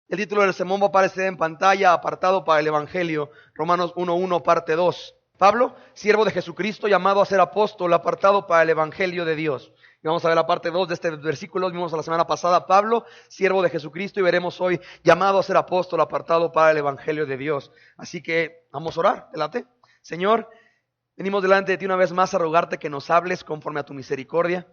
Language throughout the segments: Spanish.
El título del sermón va a aparecer en pantalla, apartado para el Evangelio, Romanos 1:1, parte 2. Pablo, siervo de Jesucristo, llamado a ser apóstol, apartado para el Evangelio de Dios. Y vamos a ver la parte 2 de este versículo. Vimos la semana pasada, Pablo, siervo de Jesucristo, y veremos hoy, llamado a ser apóstol, apartado para el Evangelio de Dios. Así que vamos a orar, ¿te late? Señor, venimos delante de ti una vez más a rogarte que nos hables conforme a tu misericordia.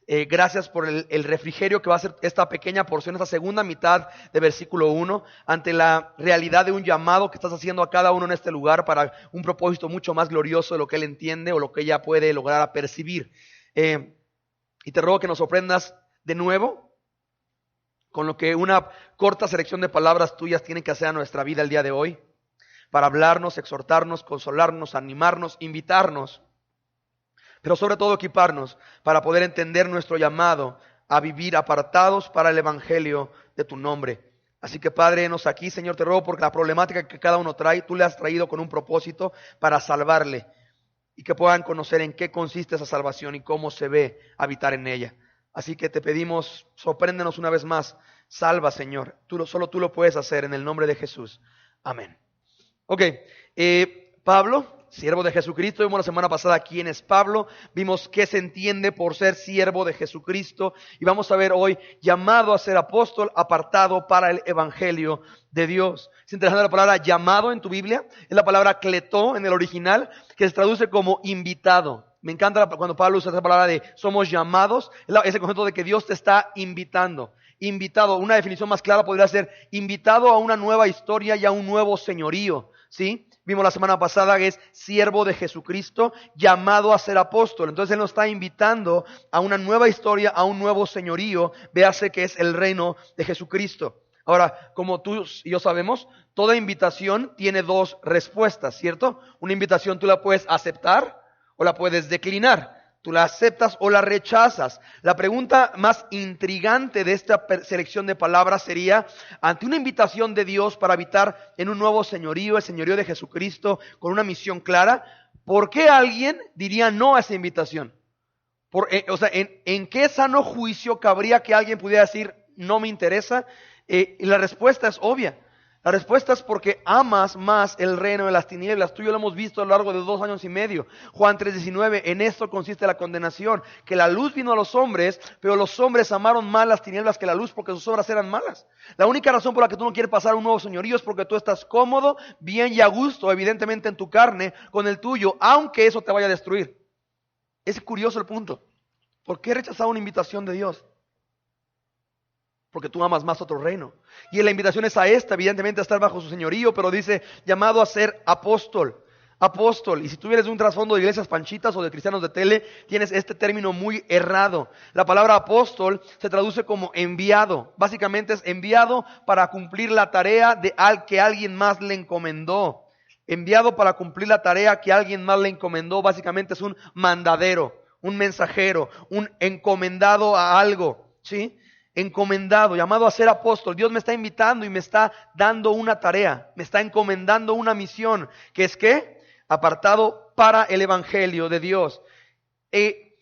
Gracias por el refrigerio que va a ser esta pequeña porción, esta segunda mitad de versículo 1, ante la realidad de un llamado que estás haciendo a cada uno en este lugar para un propósito mucho más glorioso de lo que él entiende o lo que ella puede lograr percibir. Y te ruego que nos sorprendas de nuevo con lo que una corta selección de palabras tuyas tiene que hacer a nuestra vida el día de hoy, para hablarnos, exhortarnos, consolarnos, animarnos, invitarnos, pero sobre todo equiparnos para poder entender nuestro llamado a vivir apartados para el Evangelio de tu nombre. Así que Padre, enos aquí, Señor, te ruego porque la problemática que cada uno trae, tú le has traído con un propósito para salvarle y que puedan conocer en qué consiste esa salvación y cómo se ve habitar en ella. Así que te pedimos, sorpréndenos una vez más, salva, Señor, solo tú lo puedes hacer en el nombre de Jesús. Amén. Ok, Pablo, siervo de Jesucristo. Vimos la semana pasada quién es Pablo, vimos qué se entiende por ser siervo de Jesucristo y vamos a ver hoy llamado a ser apóstol, apartado para el Evangelio de Dios. Es interesante la palabra llamado en tu Biblia, es la palabra kletó en el original, que se traduce como invitado. Me encanta cuando Pablo usa esa palabra de somos llamados, ese concepto de que Dios te está invitando. Invitado, una definición más clara podría ser invitado a una nueva historia y a un nuevo señorío, ¿sí? Vimos la semana pasada que es siervo de Jesucristo, llamado a ser apóstol. Entonces Él nos está invitando a una nueva historia, a un nuevo señorío. Véase que es el reino de Jesucristo. Ahora, como tú y yo sabemos, toda invitación tiene dos respuestas, ¿cierto? Una invitación tú la puedes aceptar o la puedes declinar. Tú la aceptas o la rechazas. La pregunta más intrigante de esta selección de palabras sería, ante una invitación de Dios para habitar en un nuevo señorío, el señorío de Jesucristo, con una misión clara, ¿por qué alguien diría no a esa invitación? ¿En qué sano juicio cabría que alguien pudiera decir, no me interesa? Y la respuesta es obvia. La respuesta es porque amas más el reino de las tinieblas. Tú y yo lo hemos visto a lo largo de 2 años y medio. Juan 3:19, en esto consiste la condenación, que la luz vino a los hombres, pero los hombres amaron más las tinieblas que la luz porque sus obras eran malas. La única razón por la que tú no quieres pasar un nuevo señorío es porque tú estás cómodo, bien y a gusto, evidentemente en tu carne, con el tuyo, aunque eso te vaya a destruir. Es curioso el punto. ¿Por qué rechazar una invitación de Dios? Porque tú amas más otro reino. Y la invitación es a esta, evidentemente a estar bajo su señorío, pero dice, llamado a ser apóstol. Apóstol. Y si tú vienes de un trasfondo de iglesias panchitas o de cristianos de tele, tienes este término muy errado. La palabra apóstol se traduce como enviado. Básicamente es enviado para cumplir la tarea de que alguien más le encomendó. Enviado para cumplir la tarea que alguien más le encomendó. Básicamente es un mandadero, un mensajero, un encomendado a algo, ¿sí? Encomendado, llamado a ser apóstol. Dios me está invitando y me está dando una tarea, me está encomendando una misión, que es ¿qué? Apartado para el Evangelio de Dios. El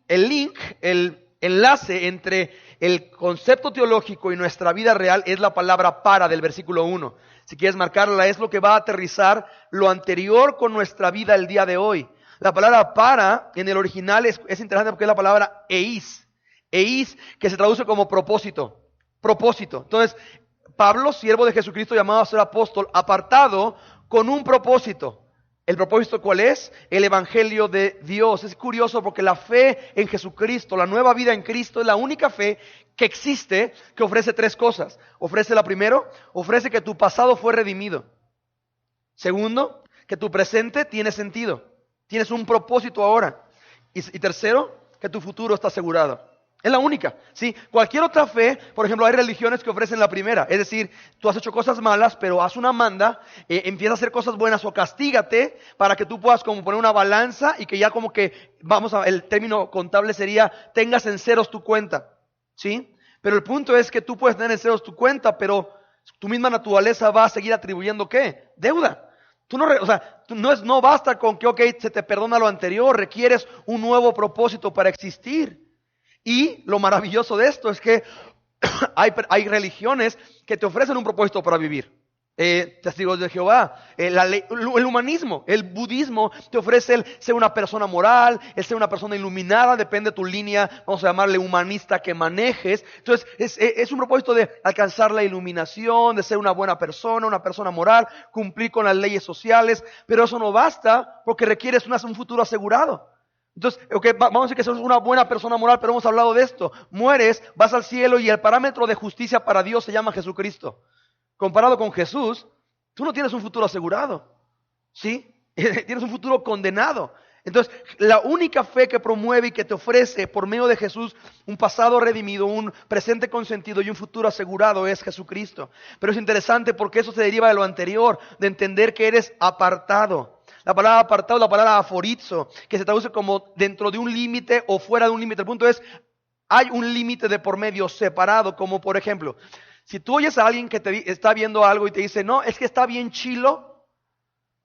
link, el enlace entre el concepto teológico y nuestra vida real es la palabra para del versículo 1. Si quieres marcarla, es lo que va a aterrizar lo anterior con nuestra vida el día de hoy. La palabra para en el original es interesante porque es la palabra eis. Eis, que se traduce como propósito. Propósito. Entonces, Pablo, siervo de Jesucristo, llamado a ser apóstol, apartado con un propósito. ¿El propósito cuál es? El Evangelio de Dios. Es curioso porque la fe en Jesucristo, la nueva vida en Cristo, es la única fe que existe que ofrece 3 cosas. Ofrece la primero, ofrece que tu pasado fue redimido. Segundo, que tu presente tiene sentido. Tienes un propósito ahora. Y tercero, que tu futuro está asegurado. Es la única, ¿sí? Cualquier otra fe, por ejemplo, hay religiones que ofrecen la primera. Es decir, tú has hecho cosas malas, pero haz una manda, empieza a hacer cosas buenas o castígate para que tú puedas como poner una balanza y que ya como que, el término contable sería, tengas en ceros tu cuenta, ¿sí? Pero el punto es que tú puedes tener en ceros tu cuenta, pero tu misma naturaleza va a seguir atribuyendo ¿qué? Deuda. No basta con que, se te perdona lo anterior, requieres un nuevo propósito para existir. Y lo maravilloso de esto es que Hay religiones que te ofrecen un propósito para vivir. Testigos de Jehová, el humanismo, el budismo te ofrece el ser una persona moral, el ser una persona iluminada, depende de tu línea, vamos a llamarle humanista que manejes. Entonces es un propósito de alcanzar la iluminación, de ser una buena persona, una persona moral, cumplir con las leyes sociales, pero eso no basta porque requieres un futuro asegurado. Entonces, vamos a decir que sos una buena persona moral, pero hemos hablado de esto. Mueres, vas al cielo y el parámetro de justicia para Dios se llama Jesucristo. Comparado con Jesús, tú no tienes un futuro asegurado, ¿sí? Tienes un futuro condenado. Entonces, la única fe que promueve y que te ofrece por medio de Jesús un pasado redimido, un presente consentido y un futuro asegurado es Jesucristo. Pero es interesante porque eso se deriva de lo anterior, de entender que eres apartado. La palabra apartado es la palabra aforizo, que se traduce como dentro de un límite o fuera de un límite. El punto es, hay un límite de por medio separado, como por ejemplo, si tú oyes a alguien que te está viendo algo y te dice, no, es que está bien chilo,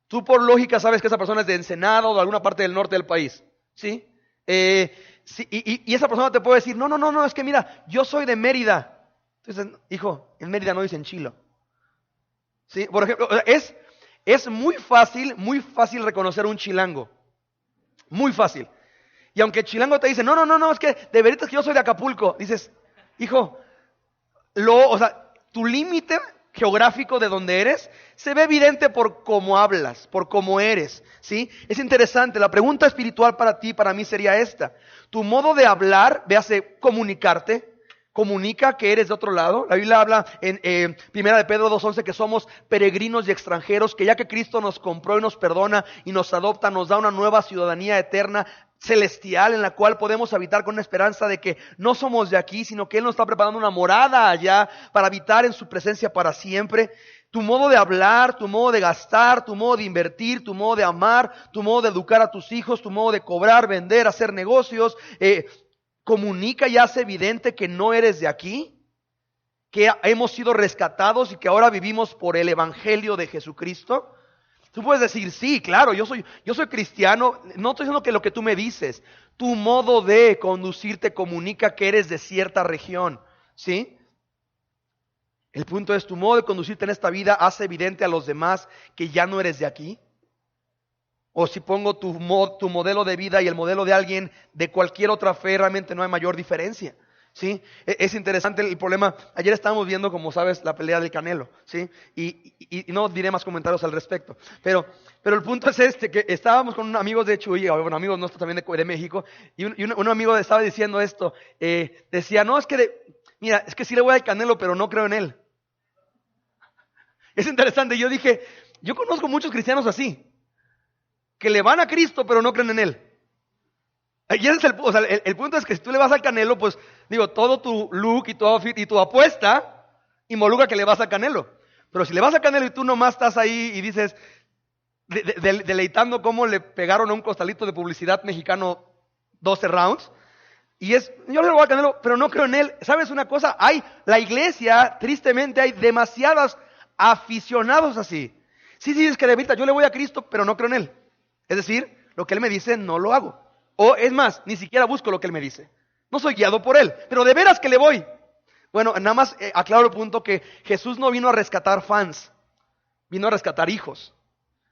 tú por lógica sabes que esa persona es de Ensenada o de alguna parte del norte del país, ¿sí? Sí, y esa persona te puede decir, no, es que mira, yo soy de Mérida. Entonces, hijo, en Mérida no dicen chilo. ¿Sí? Por ejemplo, es muy fácil reconocer un chilango. Muy fácil. Y aunque el chilango te dice, no, es que de veritas que yo soy de Acapulco, dices, hijo, tu límite geográfico de donde eres se ve evidente por cómo hablas, por cómo eres, ¿sí? Es interesante, la pregunta espiritual para ti, para mí sería esta. Tu modo de hablar, véase comunicarte, comunica que eres de otro lado. La Biblia habla en 1 de Pedro 2:11 que somos peregrinos y extranjeros, que ya que Cristo nos compró y nos perdona y nos adopta, nos da una nueva ciudadanía eterna, celestial, en la cual podemos habitar con una esperanza de que no somos de aquí, sino que Él nos está preparando una morada allá para habitar en su presencia para siempre. Tu modo de hablar, tu modo de gastar, tu modo de invertir, tu modo de amar, tu modo de educar a tus hijos, tu modo de cobrar, vender, hacer negocios, comunica y hace evidente que no eres de aquí, que hemos sido rescatados y que ahora vivimos por el Evangelio de Jesucristo. Tú puedes decir, sí, claro, yo soy cristiano. No estoy diciendo que lo que tú me dices, tu modo de conducirte comunica que eres de cierta región, ¿sí? El punto es, tu modo de conducirte en esta vida hace evidente a los demás que ya no eres de aquí. O si pongo tu modelo de vida y el modelo de alguien de cualquier otra fe, realmente no hay mayor diferencia. ¿Sí? Es interesante el problema. Ayer estábamos viendo, como sabes, la pelea del Canelo, ¿sí? Y no diré más comentarios al respecto. Pero el punto es este, que estábamos con unos amigos de Chuy, bueno, amigos nuestros también de México, y un amigo estaba diciendo esto, decía, no, mira, es que sí le voy al Canelo, pero no creo en él. Es interesante, yo dije, yo conozco muchos cristianos así, que le van a Cristo, pero no creen en él. Y ese es el punto es que si tú le vas al Canelo, pues digo, todo tu look y tu outfit y tu apuesta involucra que le vas al Canelo. Pero si le vas al Canelo y tú nomás estás ahí y dices, deleitando cómo le pegaron a un costalito de publicidad mexicano 12 rounds, yo le voy al Canelo, pero no creo en él. ¿Sabes una cosa? La iglesia, tristemente, hay demasiados aficionados así. Sí, es que de verdad yo le voy a Cristo, pero no creo en él. Es decir, lo que él me dice no lo hago. O es más, ni siquiera busco lo que él me dice. No soy guiado por él, pero de veras que le voy. Bueno, nada más aclaro el punto que Jesús no vino a rescatar fans, vino a rescatar hijos.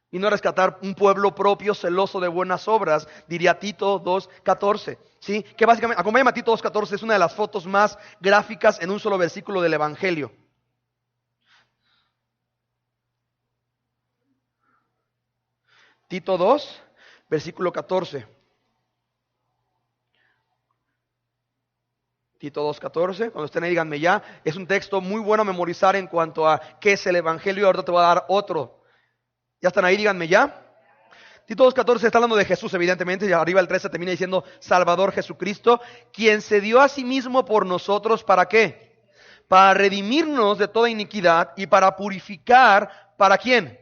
Vino a rescatar un pueblo propio, celoso de buenas obras, diría Tito 2:14. ¿Sí? Que básicamente, acompáñame a Tito 2:14, es una de las fotos más gráficas en un solo versículo del Evangelio. Tito 2, versículo 14. Tito 2:14, cuando estén ahí díganme ya. Es un texto muy bueno a memorizar en cuanto a qué es el Evangelio. Ahorita te voy a dar otro. ¿Ya están ahí? Díganme ya. Tito 2:14 está hablando de Jesús, evidentemente, y arriba el 13 termina diciendo Salvador Jesucristo, quien se dio a sí mismo por nosotros, ¿para qué? Para redimirnos de toda iniquidad y para purificar, ¿para quién?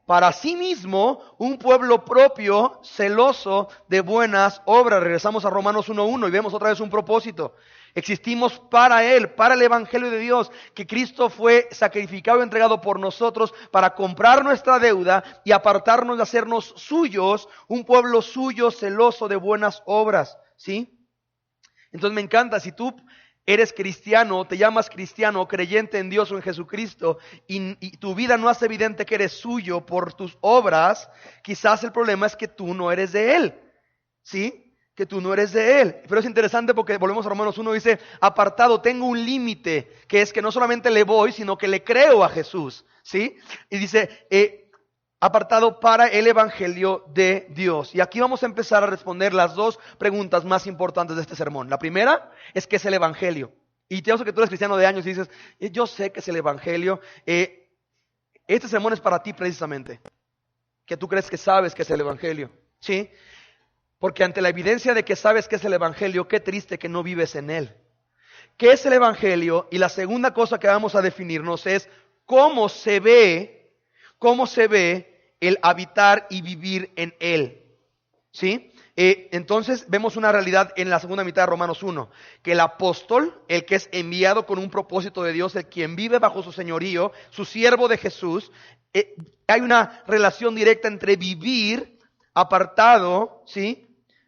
Para sí mismo un pueblo propio, celoso de buenas obras. Regresamos a Romanos 1:1 y vemos otra vez un propósito. Existimos para Él, para el Evangelio de Dios, que Cristo fue sacrificado y entregado por nosotros para comprar nuestra deuda y apartarnos de hacernos suyos, un pueblo suyo, celoso de buenas obras, ¿sí? Entonces me encanta, si tú eres cristiano, te llamas cristiano, creyente en Dios o en Jesucristo, y tu vida no hace evidente que eres suyo por tus obras, quizás el problema es que tú no eres de Él, ¿sí? Que tú no eres de Él. Pero es interesante porque volvemos a Romanos 1, dice, apartado, tengo un límite, que es que no solamente le voy, sino que le creo a Jesús, ¿sí? Y dice, apartado para el evangelio de Dios. Y aquí vamos a empezar a responder las dos preguntas más importantes de este sermón. La primera es, ¿qué es el evangelio? Y te digo que tú eres cristiano de años y dices, yo sé que es el evangelio. Este sermón es para ti precisamente, que tú crees que sabes que es el evangelio, ¿sí? Porque ante la evidencia de que sabes que es el evangelio, qué triste que no vives en él. ¿Qué es el evangelio? Y la segunda cosa que vamos a definirnos es cómo se ve el habitar y vivir en él, ¿sí? Entonces vemos una realidad en la segunda mitad de Romanos 1, que el apóstol, el que es enviado con un propósito de Dios, el quien vive bajo su señorío, su siervo de Jesús, hay una relación directa entre vivir apartado, ¿sí?,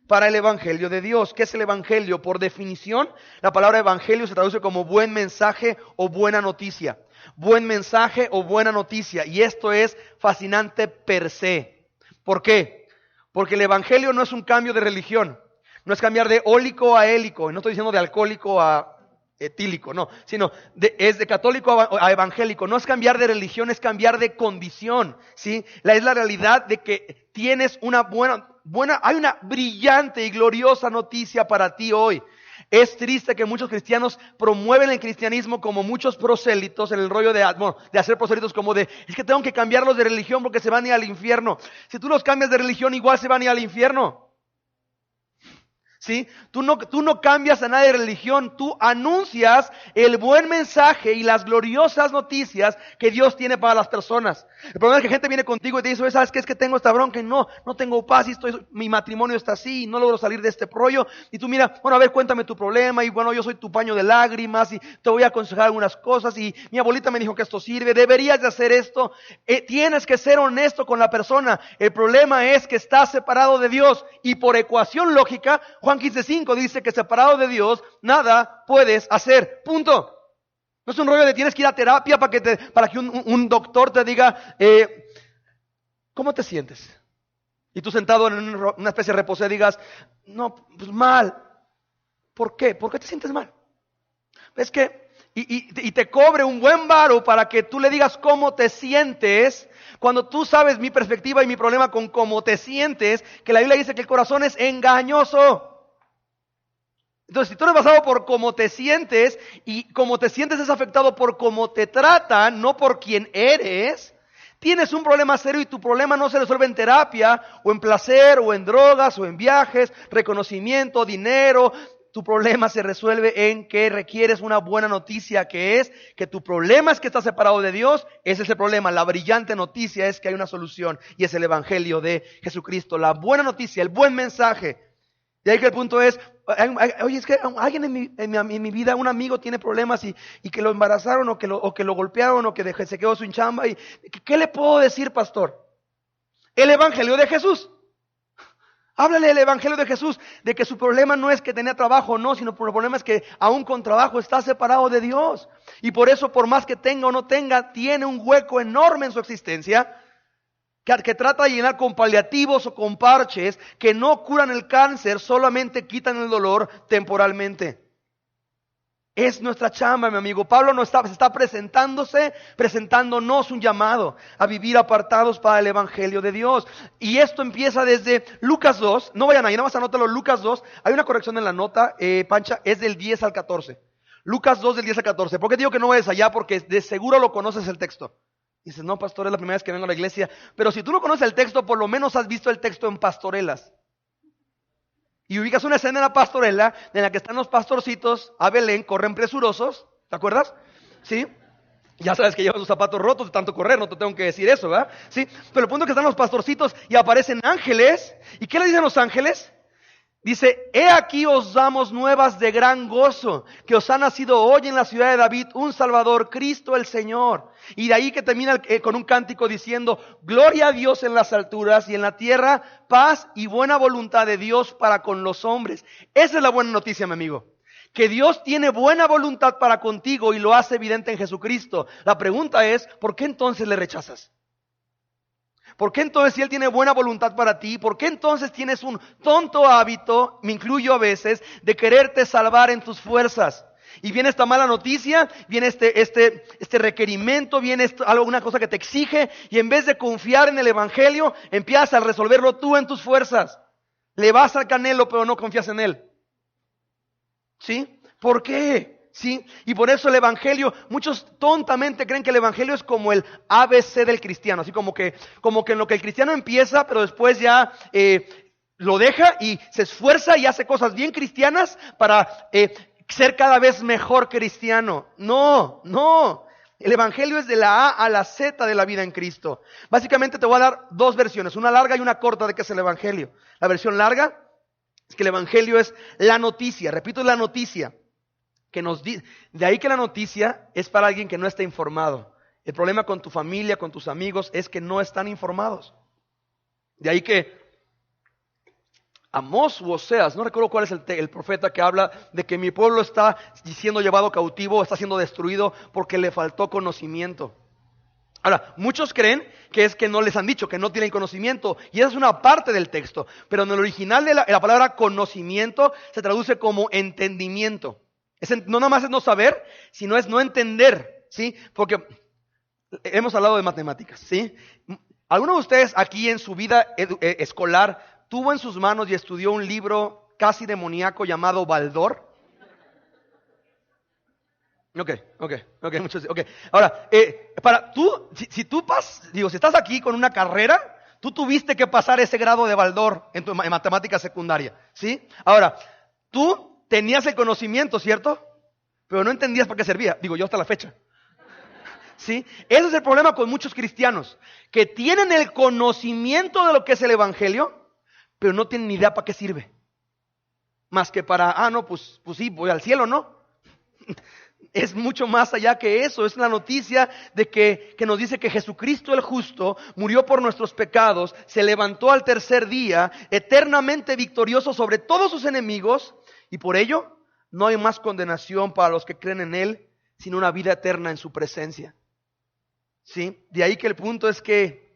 para el evangelio de Dios. ¿Qué es el evangelio? Por definición, la palabra evangelio se traduce como buen mensaje o buena noticia. Buen mensaje o buena noticia. Y esto es fascinante per se. ¿Por qué? Porque el evangelio no es un cambio de religión. No es cambiar de ólico a élico. Y no estoy diciendo de alcohólico a etílico, no. Sino es de católico a evangélico. No es cambiar de religión, es cambiar de condición, ¿sí? Es la realidad de que tienes hay una brillante y gloriosa noticia para ti hoy. Es triste que muchos cristianos promueven el cristianismo como muchos prosélitos en el rollo de hacer prosélitos como es que tengo que cambiarlos de religión porque se van a ir al infierno. Si tú los cambias de religión, igual se van a ir al infierno. ¿Sí? Tú no cambias a nadie de religión, tú anuncias el buen mensaje y las gloriosas noticias que Dios tiene para las personas. El problema es que gente viene contigo y te dice, ¿sabes qué? Es que tengo esta bronca y no tengo paz y mi matrimonio está así y no logro salir de este rollo. Y tú mira, bueno, a ver, cuéntame tu problema y bueno, yo soy tu paño de lágrimas y te voy a aconsejar algunas cosas y mi abuelita me dijo que esto sirve, deberías de hacer esto. Tienes que ser honesto con la persona. El problema es que estás separado de Dios y por ecuación lógica, Juan 15:5 dice que separado de Dios nada puedes hacer, punto. No es un rollo de tienes que ir a terapia para que un doctor te diga ¿cómo te sientes? Y tú sentado en una especie de reposo digas, no, pues mal. ¿Por qué? ¿Por qué te sientes mal? Es que y te cobre un buen varo para que tú le digas cómo te sientes, cuando tú sabes mi perspectiva y mi problema con cómo te sientes, que la Biblia dice que el corazón es engañoso. Entonces, si tú eres basado por cómo te sientes, y cómo te sientes es afectado por cómo te tratan, no por quién eres, tienes un problema serio y tu problema no se resuelve en terapia, o en placer, o en drogas, o en viajes, reconocimiento, dinero. Tu problema se resuelve en que requieres una buena noticia, que es que tu problema es que estás separado de Dios. Ese es el problema. La brillante noticia es que hay una solución, y es el evangelio de Jesucristo. La buena noticia, el buen mensaje. De ahí que el punto es, oye, es que alguien en mi vida, un amigo tiene problemas y que lo embarazaron o que lo golpearon o que se quedó sin chamba. ¿Qué le puedo decir, pastor? El evangelio de Jesús. Háblale del evangelio de Jesús, de que su problema no es que tenía trabajo o no, sino que el problema es que aún con trabajo está separado de Dios. Y por eso, por más que tenga o no tenga, tiene un hueco enorme en su existencia, que trata de llenar con paliativos o con parches que no curan el cáncer, solamente quitan el dolor temporalmente. Es nuestra chamba, mi amigo. Pablo se está presentándonos un llamado a vivir apartados para el evangelio de Dios. Y esto empieza desde Lucas 2. No vayan ahí, nada más anótalo. Lucas 2. Hay una corrección en la nota, Pancha, es del 10 al 14. Lucas 2 del 10 al 14. ¿Por qué digo que no vayas allá? Porque de seguro lo conoces el texto. Dices, no, pastor, es la primera vez que vengo a la iglesia. Pero si tú no conoces el texto, por lo menos has visto el texto en pastorelas. Y ubicas una escena en la pastorela en la que están los pastorcitos a Belén, corren presurosos. ¿Te acuerdas? ¿Sí? Ya sabes que llevan sus zapatos rotos de tanto correr, no te tengo que decir eso, ¿verdad? ¿Sí? Pero el punto es que están los pastorcitos y aparecen ángeles. ¿Y qué le dicen los ángeles? Dice, he aquí os damos nuevas de gran gozo, que os ha nacido hoy en la ciudad de David un Salvador, Cristo el Señor. Y de ahí que termina con un cántico diciendo, gloria a Dios en las alturas y en la tierra, paz y buena voluntad de Dios para con los hombres. Esa es la buena noticia, mi amigo. que Dios tiene buena voluntad para contigo y lo hace evidente en Jesucristo. La pregunta es, ¿por qué entonces le rechazas? ¿Por qué entonces si Él tiene buena voluntad para ti? ¿Por qué entonces tienes un tonto hábito, me incluyo a veces, de quererte salvar en tus fuerzas? Y viene esta mala noticia, viene este requerimiento, viene alguna cosa que te exige, y en vez de confiar en el Evangelio, empiezas a resolverlo tú en tus fuerzas. Le vas al Canelo, pero no confías en Él. ¿Sí? ¿Por qué? ¿Sí? Y por eso el Evangelio, muchos tontamente creen que el Evangelio es como el ABC del cristiano, así como que en lo que el cristiano empieza, pero después ya lo deja y se esfuerza y hace cosas bien cristianas para ser cada vez mejor cristiano. No. El Evangelio es de la A a la Z de la vida en Cristo. Básicamente te voy a dar dos versiones, una larga y una corta de qué es el Evangelio. La versión larga es que el Evangelio es la noticia, repito, es la noticia, que nos de ahí que la noticia es para alguien que no está informado. El problema con tu familia, con tus amigos, es que no están informados. De ahí que Amós u Oseas, no recuerdo cuál es el profeta que habla de que mi pueblo está siendo llevado cautivo, está siendo destruido porque le faltó conocimiento. Ahora, muchos creen que es que no les han dicho, que no tienen conocimiento, y esa es una parte del texto, pero en el original de la palabra conocimiento se traduce como entendimiento. No nada más es no saber, sino es no entender, ¿sí? Porque hemos hablado de matemáticas, ¿sí? ¿Alguno de ustedes aquí en su vida escolar tuvo en sus manos y estudió un libro casi demoníaco llamado Baldor? Ok, muchos. Ok. Ahora, si estás aquí con una carrera, tú tuviste que pasar ese grado de Baldor en matemática secundaria, ¿sí? Ahora, tú tenías el conocimiento, ¿cierto? Pero no entendías para qué servía. Digo, yo hasta la fecha. ¿Sí? Ese es el problema con muchos cristianos, que tienen el conocimiento de lo que es el Evangelio, pero no tienen ni idea para qué sirve. Más que para, pues sí, voy al cielo, ¿no? Es mucho más allá que eso. Es la noticia de que nos dice que Jesucristo el justo murió por nuestros pecados, se levantó al tercer día, eternamente victorioso sobre todos sus enemigos, y por ello no hay más condenación para los que creen en Él, sino una vida eterna en su presencia. ¿Sí? De ahí que el punto es que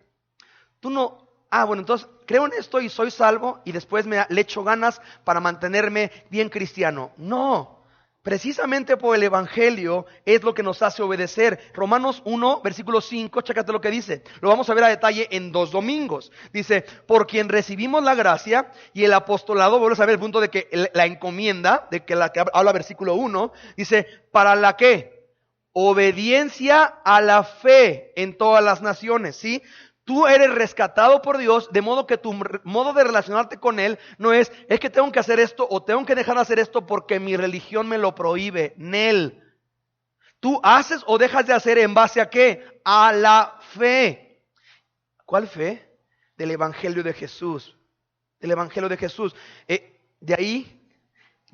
tú no, entonces creo en esto y soy salvo y después le echo ganas para mantenerme bien cristiano. No. Precisamente por el Evangelio es lo que nos hace obedecer. Romanos 1, versículo 5, chécate lo que dice. Lo vamos a ver a detalle en 2 domingos. Dice, por quien recibimos la gracia y el apostolado, vuelves a ver el punto de que la encomienda, de que la que habla versículo 1, dice, ¿para la qué? Obediencia a la fe en todas las naciones, ¿sí? Tú eres rescatado por Dios, de modo que tu modo de relacionarte con Él no es que tengo que hacer esto o tengo que dejar de hacer esto porque mi religión me lo prohíbe. Nel. Tú haces o dejas de hacer en base a ¿qué? A la fe. ¿Cuál fe? Del Evangelio de Jesús. Del Evangelio de Jesús. De ahí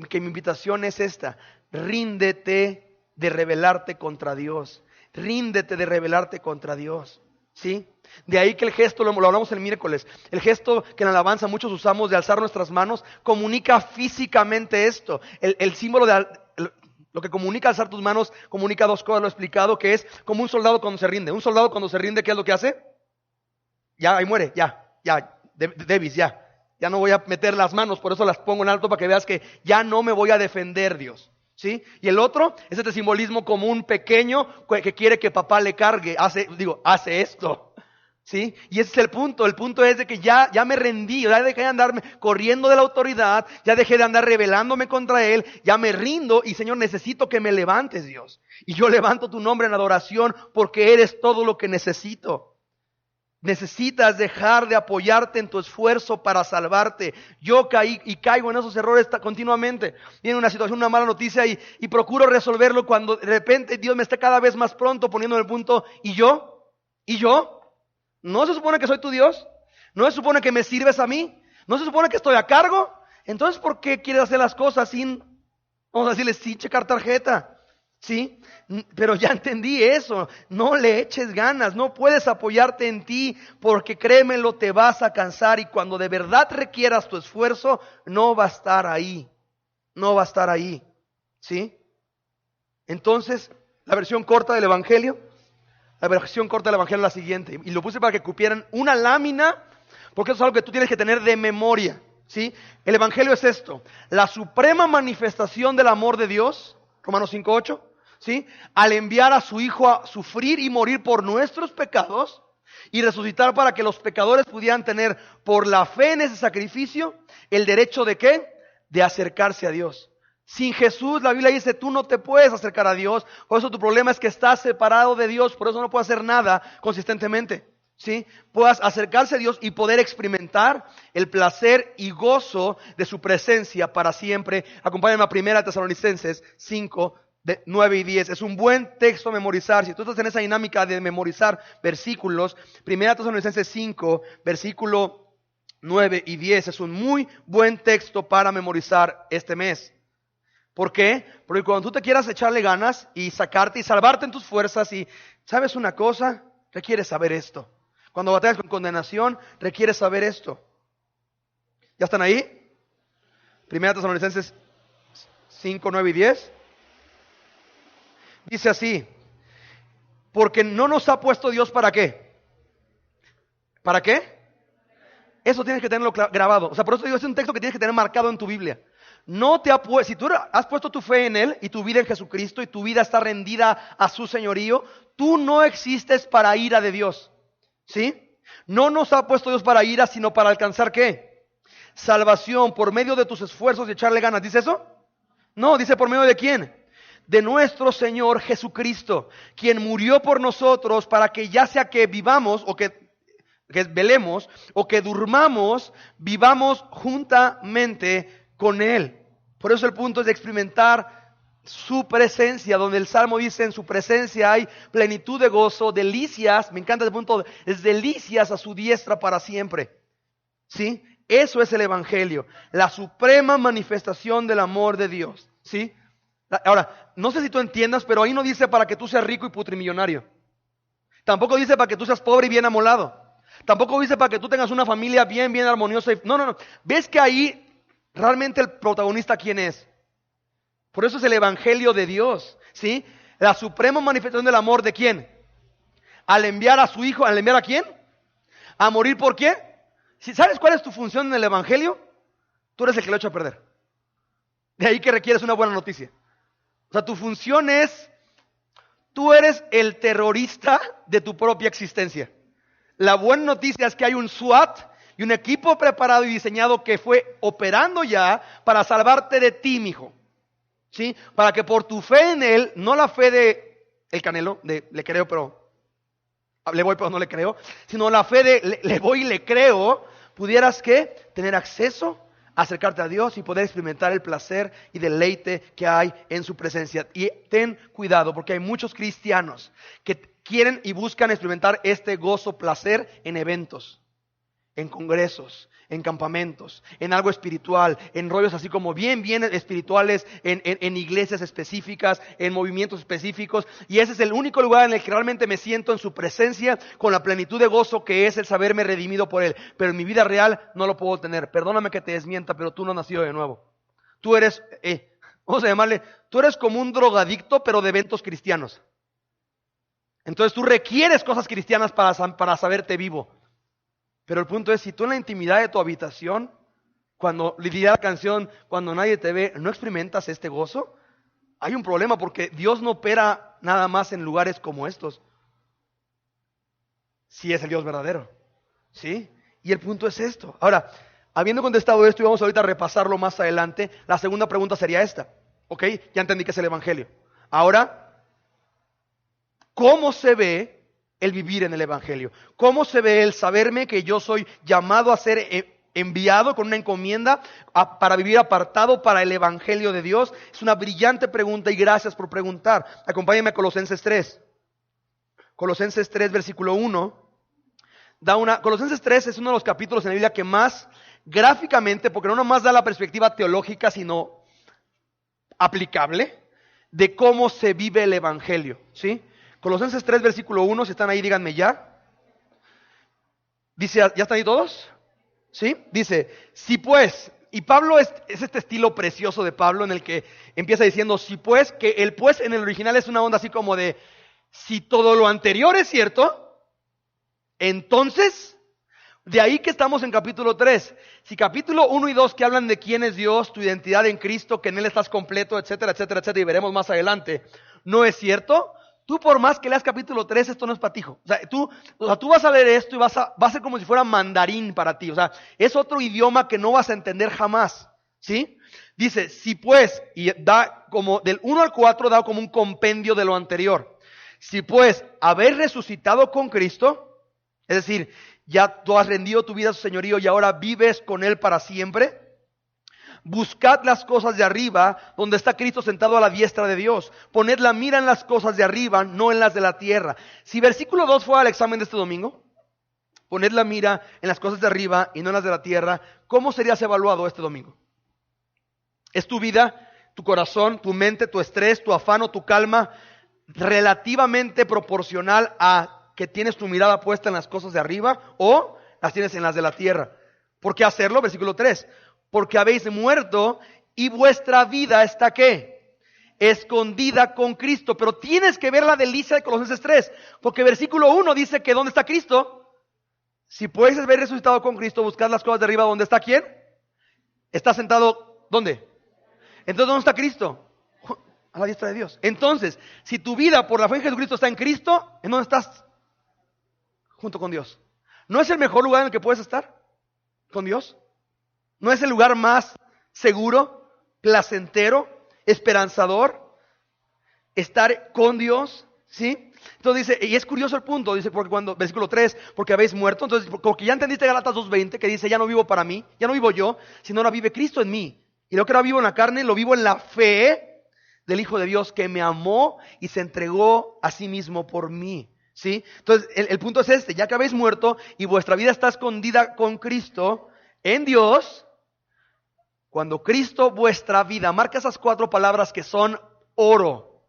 que mi invitación es esta. Ríndete de rebelarte contra Dios. Ríndete de rebelarte contra Dios. ¿Sí? De ahí que el gesto, lo hablamos el miércoles, el gesto que en alabanza muchos usamos de alzar nuestras manos, comunica físicamente esto. El símbolo lo que comunica alzar tus manos, comunica dos cosas, lo he explicado, que es como un soldado cuando se rinde. Un soldado cuando se rinde, ¿qué es lo que hace? Ya, ahí muere, Davis, ya no voy a meter las manos, por eso las pongo en alto para que veas que ya no me voy a defender, Dios. ¿Sí? Y el otro es este simbolismo como un pequeño que quiere que papá le cargue, hace esto, ¿sí? Y ese es el punto es de que ya me rendí, ya dejé de andarme corriendo de la autoridad, ya dejé de andar rebelándome contra Él, ya me rindo y Señor, necesito que me levantes, Dios. Y yo levanto tu nombre en adoración porque eres todo lo que necesito. Necesitas dejar de apoyarte en tu esfuerzo para salvarte. Yo caí y caigo en esos errores continuamente. Viene una situación, una mala noticia y procuro resolverlo cuando de repente Dios me está cada vez más pronto poniendo en el punto. ¿Y yo? ¿No se supone que soy tu Dios? ¿No se supone que me sirves a mí? ¿No se supone que estoy a cargo? Entonces, ¿por qué quieres hacer las cosas sin checar tarjeta? ¿Sí? Pero ya entendí eso. No le eches ganas, no puedes apoyarte en ti porque créemelo, te vas a cansar y cuando de verdad requieras tu esfuerzo, no va a estar ahí. ¿Sí? Entonces, la versión corta del Evangelio es la siguiente. Y lo puse para que cupieran una lámina, porque eso es algo que tú tienes que tener de memoria. ¿Sí? El Evangelio es esto: la suprema manifestación del amor de Dios, Romanos 5:8, ¿sí? Al enviar a su Hijo a sufrir y morir por nuestros pecados y resucitar para que los pecadores pudieran tener por la fe en ese sacrificio el derecho de ¿qué? De acercarse a Dios. Sin Jesús, la Biblia dice, tú no te puedes acercar a Dios. Por eso tu problema es que estás separado de Dios. Por eso no puedes hacer nada consistentemente. ¿Sí? Puedas acercarse a Dios y poder experimentar el placer y gozo de su presencia para siempre. Acompáñame a 1 Tesalonicenses 5, 9 y 10. Es un buen texto a memorizar. Si tú estás en esa dinámica de memorizar versículos, 1 Tesalonicenses 5, versículo 9 y 10 es un muy buen texto para memorizar este mes. ¿Por qué? Porque cuando tú te quieras echarle ganas y sacarte y salvarte en tus fuerzas, y ¿sabes una cosa? Requieres saber esto. Cuando batallas con condenación, requieres saber esto. ¿Ya están ahí? 1 Tesalonicenses 5, 9 y 10. Dice así: porque no nos ha puesto Dios ¿para qué? ¿Para qué? Eso tienes que tenerlo grabado. O sea, por eso digo, es un texto que tienes que tener marcado en tu Biblia. No te ha puesto, si tú has puesto tu fe en Él y tu vida en Jesucristo y tu vida está rendida a su señorío, tú no existes para ira de Dios. ¿Sí? No nos ha puesto Dios para ira, sino para alcanzar ¿qué? Salvación por medio de tus esfuerzos y echarle ganas. ¿Dice eso? No, dice por medio de ¿quién? De nuestro Señor Jesucristo, quien murió por nosotros para que ya sea que vivamos o que velemos o que durmamos, vivamos juntamente con Él. Por eso el punto es de experimentar su presencia, donde el Salmo dice, en su presencia hay plenitud de gozo, delicias, me encanta ese punto, es delicias a su diestra para siempre. ¿Sí? Eso es el Evangelio, la suprema manifestación del amor de Dios. ¿Sí? Ahora, no sé si tú entiendas, pero ahí no dice para que tú seas rico y putrimillonario. Tampoco dice para que tú seas pobre y bien amolado. Tampoco dice para que tú tengas una familia bien armoniosa. No. ¿Ves que ahí realmente el protagonista quién es? Por eso es el Evangelio de Dios, ¿sí? La suprema manifestación del amor ¿de quién? Al enviar a su Hijo, ¿al enviar a quién? ¿A morir por qué? ¿Sabes cuál es tu función en el Evangelio? Tú eres el que lo echa a perder. De ahí que requieres una buena noticia. O sea, tu función es, tú eres el terrorista de tu propia existencia. La buena noticia es que hay un SWAT y un equipo preparado y diseñado que fue operando ya para salvarte de ti, mijo. ¿Sí? Para que por tu fe en Él, no la fe de el Canelo, de le creo pero le voy pero no le creo, sino la fe de le voy y le creo, pudieras ¿qué? Tener acceso, acercarte a Dios y poder experimentar el placer y deleite que hay en su presencia. Y ten cuidado, porque hay muchos cristianos que quieren y buscan experimentar este gozo, placer en eventos, en congresos, en campamentos, en algo espiritual, en rollos así como bien espirituales, en iglesias específicas, en movimientos específicos. Y ese es el único lugar en el que realmente me siento en su presencia con la plenitud de gozo que es el saberme redimido por Él. Pero en mi vida real no lo puedo tener. Perdóname que te desmienta, pero tú no has nacido de nuevo. Tú eres, vamos a llamarle, tú eres como un drogadicto, pero de eventos cristianos. Entonces tú requieres cosas cristianas para saberte vivo. Pero el punto es, si tú en la intimidad de tu habitación, cuando diría la canción, cuando nadie te ve, no experimentas este gozo, hay un problema, porque Dios no opera nada más en lugares como estos. Si es el Dios verdadero, ¿sí? Y el punto es esto. Ahora, habiendo contestado esto, y vamos ahorita a repasarlo más adelante, la segunda pregunta sería esta. ¿Ok? Ya entendí que es el Evangelio. Ahora, ¿cómo se ve el vivir en el Evangelio? ¿Cómo se ve el saberme que yo soy llamado a ser enviado con una encomienda para vivir apartado para el Evangelio de Dios? Es una brillante pregunta y gracias por preguntar. Acompáñame a Colosenses 3. Colosenses 3, versículo 1. Colosenses 3 es uno de los capítulos en la Biblia que más gráficamente, porque no nomás da la perspectiva teológica, sino aplicable, de cómo se vive el Evangelio, ¿sí? Colosenses 3, versículo 1, si están ahí, díganme ya. Dice, ¿ya están ahí todos? ¿Sí? Dice, si pues, Y Pablo es este estilo precioso de Pablo en el que empieza diciendo, si pues, que el pues en el original es una onda así como de, si todo lo anterior es cierto, entonces, de ahí que estamos en capítulo 3. Si capítulo 1 y 2 que hablan de quién es Dios, tu identidad en Cristo, que en Él estás completo, etcétera, etcétera, etcétera, y veremos más adelante, no es cierto, tú por más que leas capítulo 3, esto no es para ti. O sea, tú vas a leer esto y va a ser como si fuera mandarín para ti. O sea, es otro idioma que no vas a entender jamás. ¿Sí? Dice, si pues, y da como del 1 al 4, da como un compendio de lo anterior. Si pues habéis resucitado con Cristo, es decir, ya tú has rendido tu vida a su señorío y ahora vives con Él para siempre, buscad las cosas de arriba, donde está Cristo sentado a la diestra de Dios. Poned la mira en las cosas de arriba, no en las de la tierra. Si versículo 2 fue al examen de este domingo, poned la mira en las cosas de arriba y no en las de la tierra, ¿cómo serías evaluado este domingo? ¿Es tu vida, tu corazón, tu mente, tu estrés, tu afán o tu calma relativamente proporcional a que tienes tu mirada puesta en las cosas de arriba o las tienes en las de la tierra? ¿Por qué hacerlo? Versículo 3. Porque habéis muerto y vuestra vida está ¿qué? Escondida con Cristo. Pero tienes que ver la delicia de Colosenses 3. Porque versículo 1 dice que ¿dónde está Cristo? Si puedes haber resucitado con Cristo, buscad las cosas de arriba. ¿Dónde está quién? Está sentado, ¿dónde? Entonces, ¿dónde está Cristo? A la diestra de Dios. Entonces, si tu vida por la fe en Jesucristo está en Cristo, ¿en dónde estás? Junto con Dios. ¿No es el mejor lugar en el que puedes estar? ¿Con Dios? ¿No es el lugar más seguro, placentero, esperanzador? Estar con Dios, ¿sí? Entonces dice, y es curioso el punto, dice, porque cuando, versículo 3, porque habéis muerto, entonces, porque ya entendiste Galatas 2:20, que dice, ya no vivo para mí, ya no vivo yo, sino ahora vive Cristo en mí. Y lo que ahora vivo en la carne, lo vivo en la fe del Hijo de Dios, que me amó y se entregó a sí mismo por mí, ¿sí? Entonces, el punto es este, ya que habéis muerto y vuestra vida está escondida con Cristo en Dios, cuando Cristo vuestra vida, marca esas 4 palabras que son oro.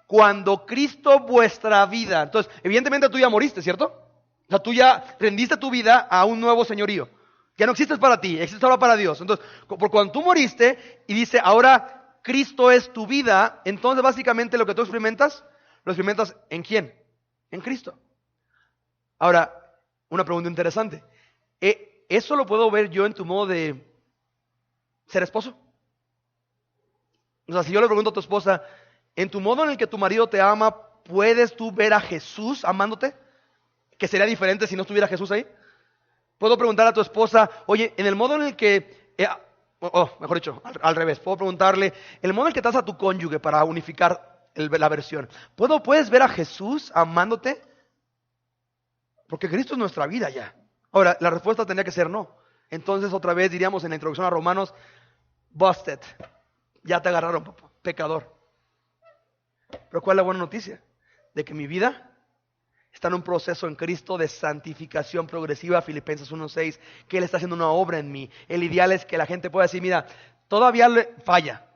Cuando Cristo vuestra vida, entonces, evidentemente tú ya moriste, ¿cierto? O sea, tú ya rendiste tu vida a un nuevo señorío. Ya no existes para ti, existes ahora para Dios. Entonces, por cuando tú moriste y dice, ahora Cristo es tu vida, entonces básicamente lo que tú experimentas, lo experimentas ¿en quién? En Cristo. Ahora, una pregunta interesante. ¿Eso lo puedo ver yo en tu modo de ser esposo? O sea, si yo le pregunto a tu esposa, en tu modo en el que tu marido te ama, ¿puedes tú ver a Jesús amándote? ¿Que sería diferente si no estuviera Jesús ahí? Puedo preguntar a tu esposa, oye, en el modo en el que, mejor dicho, al revés, puedo preguntarle, en el modo en el que estás a tu cónyuge para unificar la versión, ¿puedes ver a Jesús amándote? Porque Cristo es nuestra vida ya. Ahora, la respuesta tendría que ser no. Entonces, otra vez diríamos en la introducción a Romanos, busted, ya te agarraron, papá, pecador. Pero ¿cuál es la buena noticia? De que mi vida está en un proceso en Cristo de santificación progresiva, Filipenses 1:6, que Él está haciendo una obra en mí. El ideal es que la gente pueda decir, mira, todavía le falla,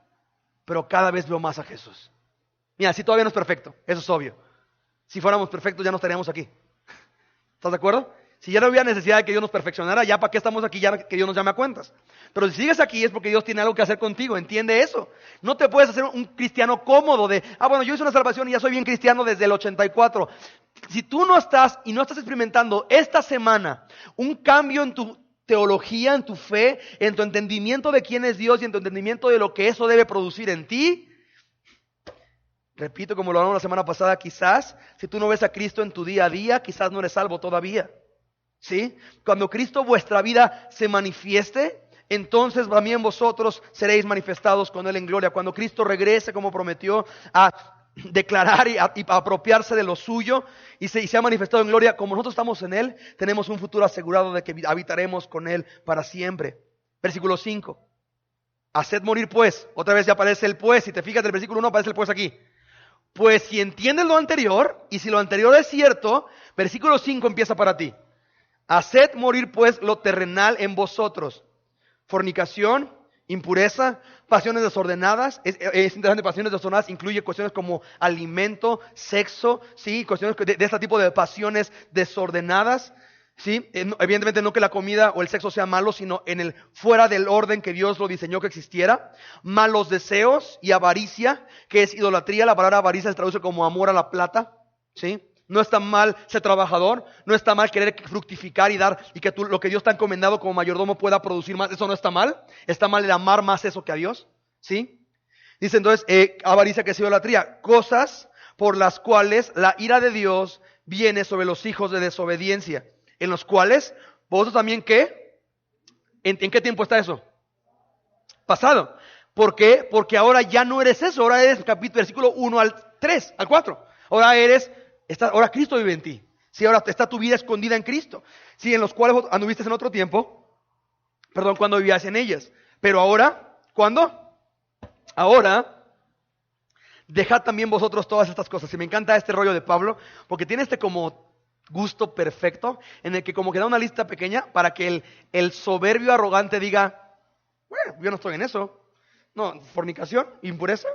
pero cada vez veo más a Jesús. Mira, si todavía no es perfecto, eso es obvio. Si fuéramos perfectos ya no estaríamos aquí. ¿Estás de acuerdo? Si ya no hubiera necesidad de que Dios nos perfeccionara, ya para qué estamos aquí, ya que Dios nos llame a cuentas. Pero si sigues aquí es porque Dios tiene algo que hacer contigo, entiende eso. No te puedes hacer un cristiano cómodo de, bueno, yo hice una salvación y ya soy bien cristiano desde el 84. Si tú no estás y no estás experimentando esta semana un cambio en tu teología, en tu fe, en tu entendimiento de quién es Dios y en tu entendimiento de lo que eso debe producir en ti, repito como lo hablamos la semana pasada, quizás si tú no ves a Cristo en tu día a día, quizás no eres salvo todavía. ¿Sí? Cuando Cristo vuestra vida se manifieste, entonces también vosotros seréis manifestados con Él en gloria. Cuando Cristo regrese como prometió a declarar y a apropiarse de lo suyo y se ha manifestado en gloria, como nosotros estamos en Él, tenemos un futuro asegurado de que habitaremos con Él para siempre. Versículo 5. Haced morir pues, otra vez ya aparece el pues, si te fijas del versículo 1 aparece el pues aquí. Pues si entiendes lo anterior, y si lo anterior es cierto, versículo 5 empieza para ti. Haced morir pues lo terrenal en vosotros. Fornicación, impureza, pasiones desordenadas. Es interesante, pasiones desordenadas incluye cuestiones como alimento, sexo, sí, cuestiones de este tipo de pasiones desordenadas. ¿sí? Evidentemente no que la comida o el sexo sea malo, sino fuera del orden que Dios lo diseñó que existiera. Malos deseos y avaricia, que es idolatría. La palabra avaricia se traduce como amor a la plata, ¿sí? No está mal ser trabajador, no está mal querer fructificar y dar, y que lo que Dios te ha encomendado como mayordomo pueda producir más. Eso no está mal. Está mal el amar más eso que a Dios, ¿sí? Dice entonces, avaricia, que es idolatría. Cosas por las cuales la ira de Dios viene sobre los hijos de desobediencia, en los cuales vosotros también, ¿qué? ¿En qué tiempo está eso? Pasado. ¿Por qué? Porque ahora ya no eres eso. Ahora eres versículo 1 al 3, al 4. Ahora Cristo vive en ti. Sí, ahora está tu vida escondida en Cristo. Sí, en los cuales anduviste en otro tiempo. Perdón, cuando vivías en ellas. Pero ahora, ¿cuándo? Ahora, dejad también vosotros todas estas cosas. Y me encanta este rollo de Pablo, porque tiene este como gusto perfecto, en el que como que da una lista pequeña para que el soberbio arrogante diga, bueno, yo no estoy en eso. No, fornicación, impureza,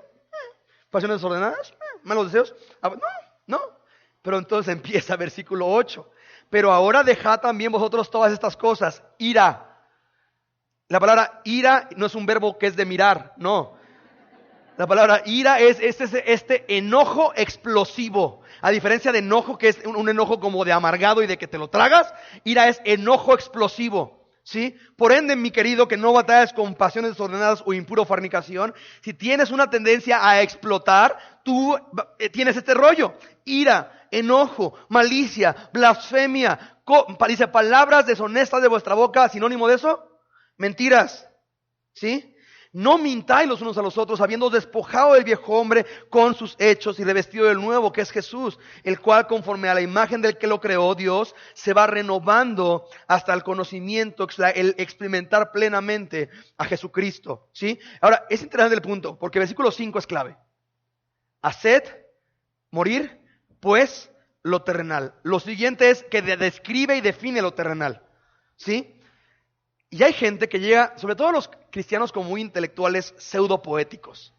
pasiones desordenadas, malos deseos. No. Pero entonces empieza versículo 8. Pero ahora dejad también vosotros todas estas cosas. Ira. La palabra ira no es un verbo que es de mirar, no. La palabra ira es este enojo explosivo. A diferencia de enojo, que es un enojo como de amargado y de que te lo tragas, ira es enojo explosivo, ¿sí? Por ende, mi querido, que no batallas con pasiones desordenadas o impuro fornicación, si tienes una tendencia a explotar, tú tienes este rollo. Ira, enojo, malicia, blasfemia, dice palabras deshonestas de vuestra boca, sinónimo de eso, mentiras, ¿sí? No mintáis los unos a los otros, habiendo despojado del viejo hombre con sus hechos y revestido del nuevo, que es Jesús, el cual conforme a la imagen del que lo creó Dios, se va renovando hasta el conocimiento, el experimentar plenamente a Jesucristo, ¿sí? Ahora, es interesante el punto, porque versículo 5 es clave. Haced morir, pues, lo terrenal. Lo siguiente es que describe y define lo terrenal, ¿sí? Y hay gente que llega, sobre todo los cristianos como muy intelectuales pseudopoéticos,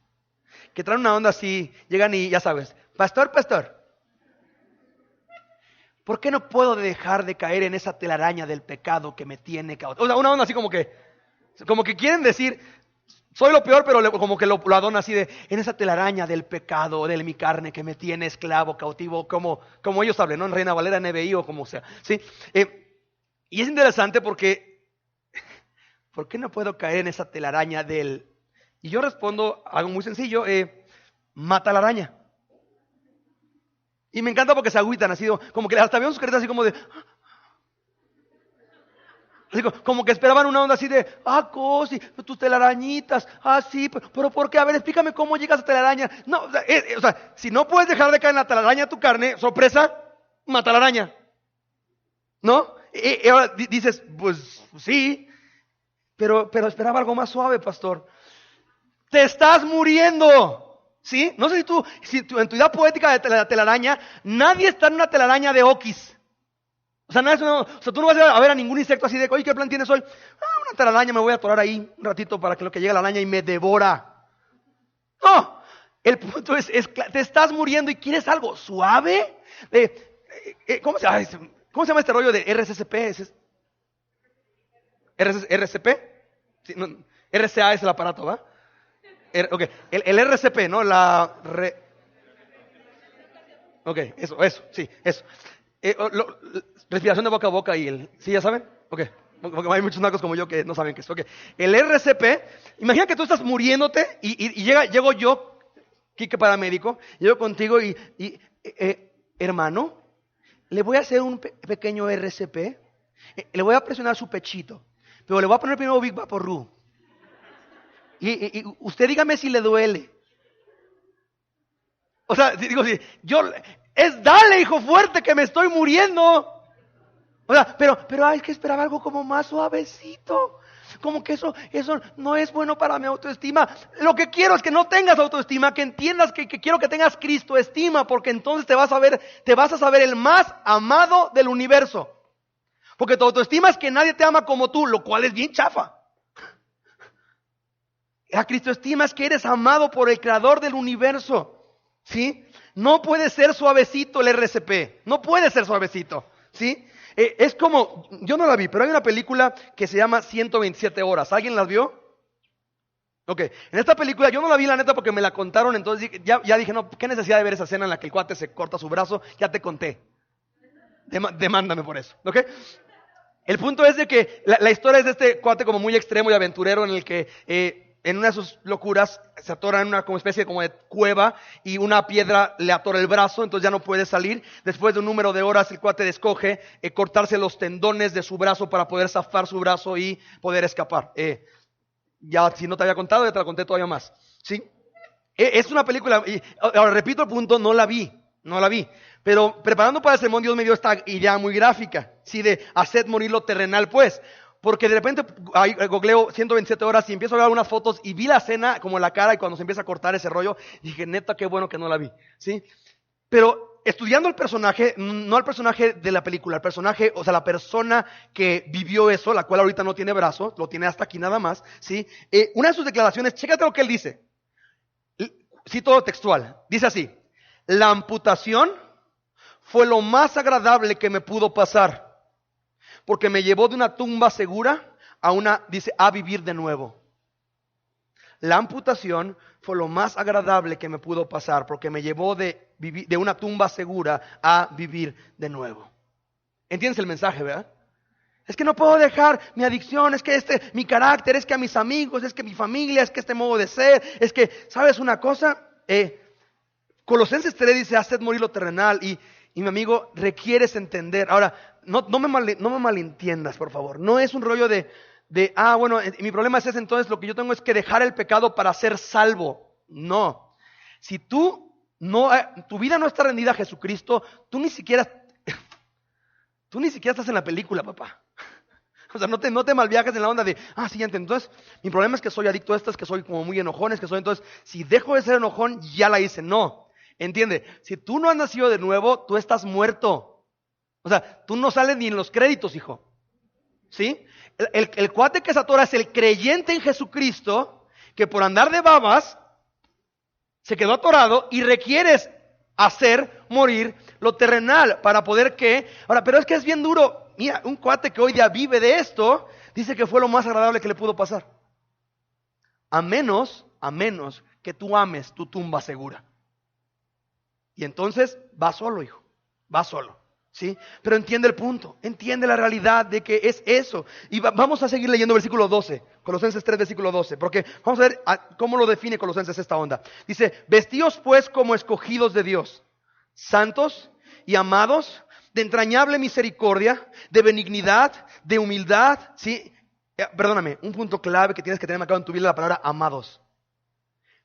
que traen una onda así, llegan y ya sabes, pastor, ¿por qué no puedo dejar de caer en esa telaraña del pecado que me tiene cautivado? O sea, una onda así como que quieren decir, soy lo peor, pero como que lo adornan así de, en esa telaraña del pecado, de mi carne que me tiene esclavo, cautivo, como ellos hablan, ¿no? En Reina Valera, NBI o como sea, ¿sí? Y es interesante porque ¿por qué no puedo caer en esa telaraña del...? Y yo respondo algo muy sencillo, mata la araña. Y me encanta porque se agüitan, así como que hasta veo sus caritas así como de... Como que esperaban una onda así de, Cosi, tus telarañitas, sí, pero ¿por qué? A ver, explícame cómo llegas a telaraña. No, o sea, si no puedes dejar de caer en la telaraña tu carne, sorpresa, mata la araña. ¿No? Y ahora dices, pues sí, pero esperaba algo más suave, pastor. Te estás muriendo, ¿sí? No sé si en tu idea poética de la telaraña, nadie está en una telaraña de oquis. O sea, tú no vas a ver a ningún insecto así de, oye, ¿qué plan tienes hoy? Una telaraña, me voy a atorar ahí un ratito para que llegue la araña y me devora. No, el punto es te estás muriendo y quieres algo suave. ¿Cómo se llama este rollo de RCCP? ¿RCP? Sí, no, RCA es el aparato, ¿va? Ok, el RCP, ¿no? Ok, eso, sí, eso. Respiración de boca a boca y ¿sí ya saben? Ok, porque hay muchos nacos como yo que no saben qué es. Ok, el RCP, imagina que tú estás muriéndote y llego yo, Quique paramédico, llego contigo y hermano, le voy a hacer un pequeño RCP, le voy a presionar su pechito, pero le voy a poner primero Big Vaporru. Y usted dígame si le duele. O sea, digo, dale, hijo, fuerte, que me estoy muriendo. O sea, pero hay que esperar algo como más suavecito. Como que eso no es bueno para mi autoestima. Lo que quiero es que no tengas autoestima, que entiendas que quiero que tengas Cristo estima, porque entonces te vas a saber el más amado del universo. Porque tu autoestima es que nadie te ama como tú, lo cual es bien chafa. La Cristo estima es que eres amado por el creador del universo, ¿sí? No puede ser suavecito el RCP, no puede ser suavecito, ¿sí? Es como, yo no la vi, pero hay una película que se llama 127 horas. ¿Alguien las vio? Ok, en esta película yo no la vi la neta porque me la contaron, entonces ya dije, no, ¿qué necesidad de ver esa escena en la que el cuate se corta su brazo? Ya te conté. Demándame por eso, ¿ok? El punto es de que la historia es de este cuate como muy extremo y aventurero en el que en una de sus locuras se atora en una como especie como de cueva y una piedra le atora el brazo, entonces ya no puede salir. Después de un número de horas el cuate escoge cortarse los tendones de su brazo para poder zafar su brazo y poder escapar. Ya si no te había contado, ya te la conté todavía más, ¿sí? Es una película, y ahora repito el punto, no la vi. Pero preparando para el sermón, Dios me dio esta idea muy gráfica, ¿sí? De hacer morir lo terrenal, pues. Porque de repente googleo 127 horas y empiezo a ver algunas fotos y vi la escena como la cara y cuando se empieza a cortar ese rollo, dije, neta, qué bueno que no la vi, ¿sí? Pero estudiando el personaje, no al personaje de la película, el personaje, o sea, la persona que vivió eso, la cual ahorita no tiene brazo, lo tiene hasta aquí nada más, ¿sí? Una de sus declaraciones, chécate lo que él dice. Cito textual, dice así: la amputación fue lo más agradable que me pudo pasar, porque me llevó de una tumba segura a vivir de nuevo. La amputación fue lo más agradable que me pudo pasar, porque me llevó de una tumba segura a vivir de nuevo. ¿Entiendes el mensaje, verdad? Es que no puedo dejar mi adicción, es que mi carácter, es que a mis amigos, es que mi familia, es que este modo de ser, es que, ¿sabes una cosa? Colosenses 3 dice, haced morir lo terrenal y mi amigo, requieres entender. Ahora, no me malentiendas, por favor. No es un rollo bueno, mi problema es ese, entonces lo que yo tengo es que dejar el pecado para ser salvo. No. Si tu vida no está rendida a Jesucristo, tú ni siquiera estás en la película, papá. O sea, no te malviajes en la onda de, sí, ya entiendo. Entonces, mi problema es que soy adicto a esto, es que soy como muy enojón, entonces, si dejo de ser enojón, ya la hice. No, entiende, si tú no has nacido de nuevo, tú estás muerto. O sea, tú no sales ni en los créditos, hijo. ¿Sí? El cuate que se atora es el creyente en Jesucristo, que por andar de babas, se quedó atorado y requieres hacer morir lo terrenal para poder que... Ahora, pero es que es bien duro. Mira, un cuate que hoy día vive de esto, dice que fue lo más agradable que le pudo pasar. A menos que tú ames tu tumba segura. Y entonces, va solo, hijo. Va solo. ¿Sí? Pero entiende el punto. Entiende la realidad de que es eso. Y vamos a seguir leyendo versículo 12. Colosenses 3, versículo 12. Porque vamos a ver cómo lo define Colosenses esta onda. Dice, vestíos pues como escogidos de Dios, santos y amados, de entrañable misericordia, de benignidad, de humildad, ¿sí? Perdóname, un punto clave que tienes que tener marcado en tu vida, la palabra amados.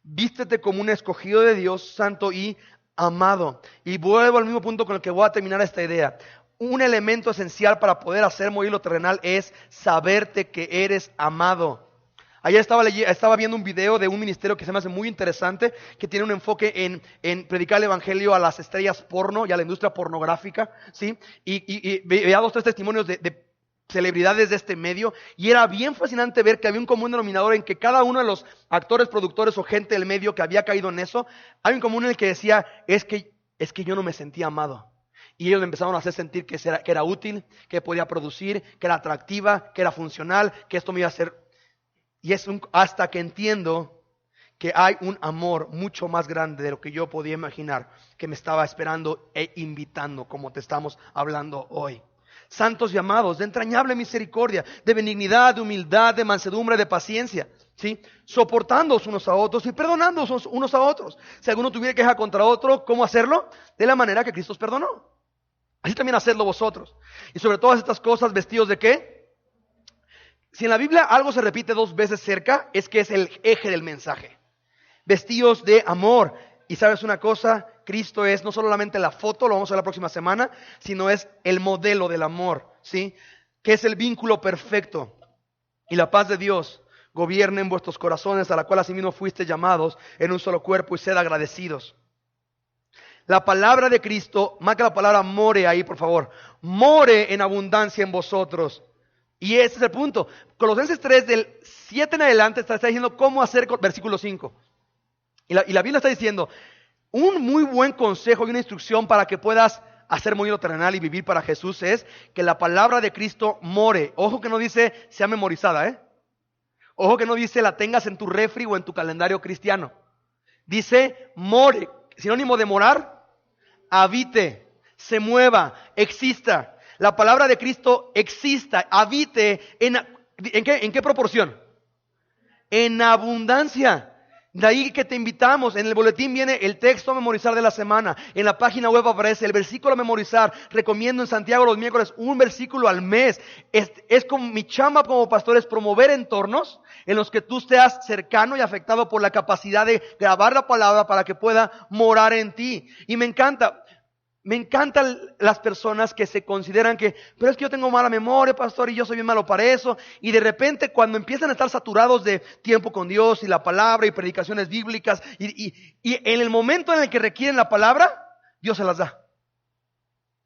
Vístete como un escogido de Dios, santo y amado. Y vuelvo al mismo punto con el que voy a terminar esta idea. Un elemento esencial para poder hacer morir lo terrenal es saberte que eres amado. Ayer estaba viendo un video de un ministerio que se me hace muy interesante, que tiene un enfoque en predicar el evangelio a las estrellas porno y a la industria pornográfica, ¿sí? Y veía 2 o 3 testimonios de celebridades de este medio, y era bien fascinante ver que había un común denominador en que cada uno de los actores, productores o gente del medio que había caído en eso, hay un común en el que decía, es que yo no me sentía amado. Y ellos me empezaron a hacer sentir que era útil, que podía producir, que era atractiva, que era funcional, que esto me iba a hacer... Y es hasta que entiendo que hay un amor mucho más grande de lo que yo podía imaginar, que me estaba esperando e invitando, como te estamos hablando hoy. Santos y amados, de entrañable misericordia, de benignidad, de humildad, de mansedumbre, de paciencia, ¿sí? Soportándoos unos a otros y perdonándoos unos a otros. Si alguno tuviera queja contra otro, ¿cómo hacerlo? De la manera que Cristo os perdonó. Así también hacedlo vosotros. Y sobre todas estas cosas, vestidos de ¿qué? Si en la Biblia algo se repite 2 veces cerca, es que es el eje del mensaje. Vestidos de amor. Y sabes una cosa, Cristo es no solamente la foto, lo vamos a ver la próxima semana, sino es el modelo del amor, ¿sí? Que es el vínculo perfecto. Y la paz de Dios gobierne en vuestros corazones, a la cual asimismo fuisteis llamados en un solo cuerpo, y sed agradecidos. La palabra de Cristo, marca la palabra more ahí, por favor. More en abundancia en vosotros. Y ese es el punto. Colosenses 3, del 7 en adelante, está diciendo cómo hacer, versículo 5. Y la Biblia está diciendo, un muy buen consejo y una instrucción para que puedas hacer morir lo terrenal y vivir para Jesús es que la palabra de Cristo more. Ojo que no dice sea memorizada, Ojo que no dice la tengas en tu refri o en tu calendario cristiano. Dice more, sinónimo de morar, habite, se mueva, exista. La palabra de Cristo exista, habite ¿en qué proporción? En abundancia. De ahí que te invitamos, en el boletín viene el texto a memorizar de la semana, en la página web aparece el versículo a memorizar. Recomiendo en Santiago los miércoles un versículo al mes. Es como mi chamba como pastor, es promover entornos en los que tú seas cercano y afectado por la capacidad de grabar la palabra para que pueda morar en ti. Y me encantan las personas que se consideran que, pero es que yo tengo mala memoria, pastor, y yo soy bien malo para eso. Y de repente cuando empiezan a estar saturados de tiempo con Dios y la palabra y predicaciones bíblicas, y en el momento en el que requieren la palabra, Dios se las da.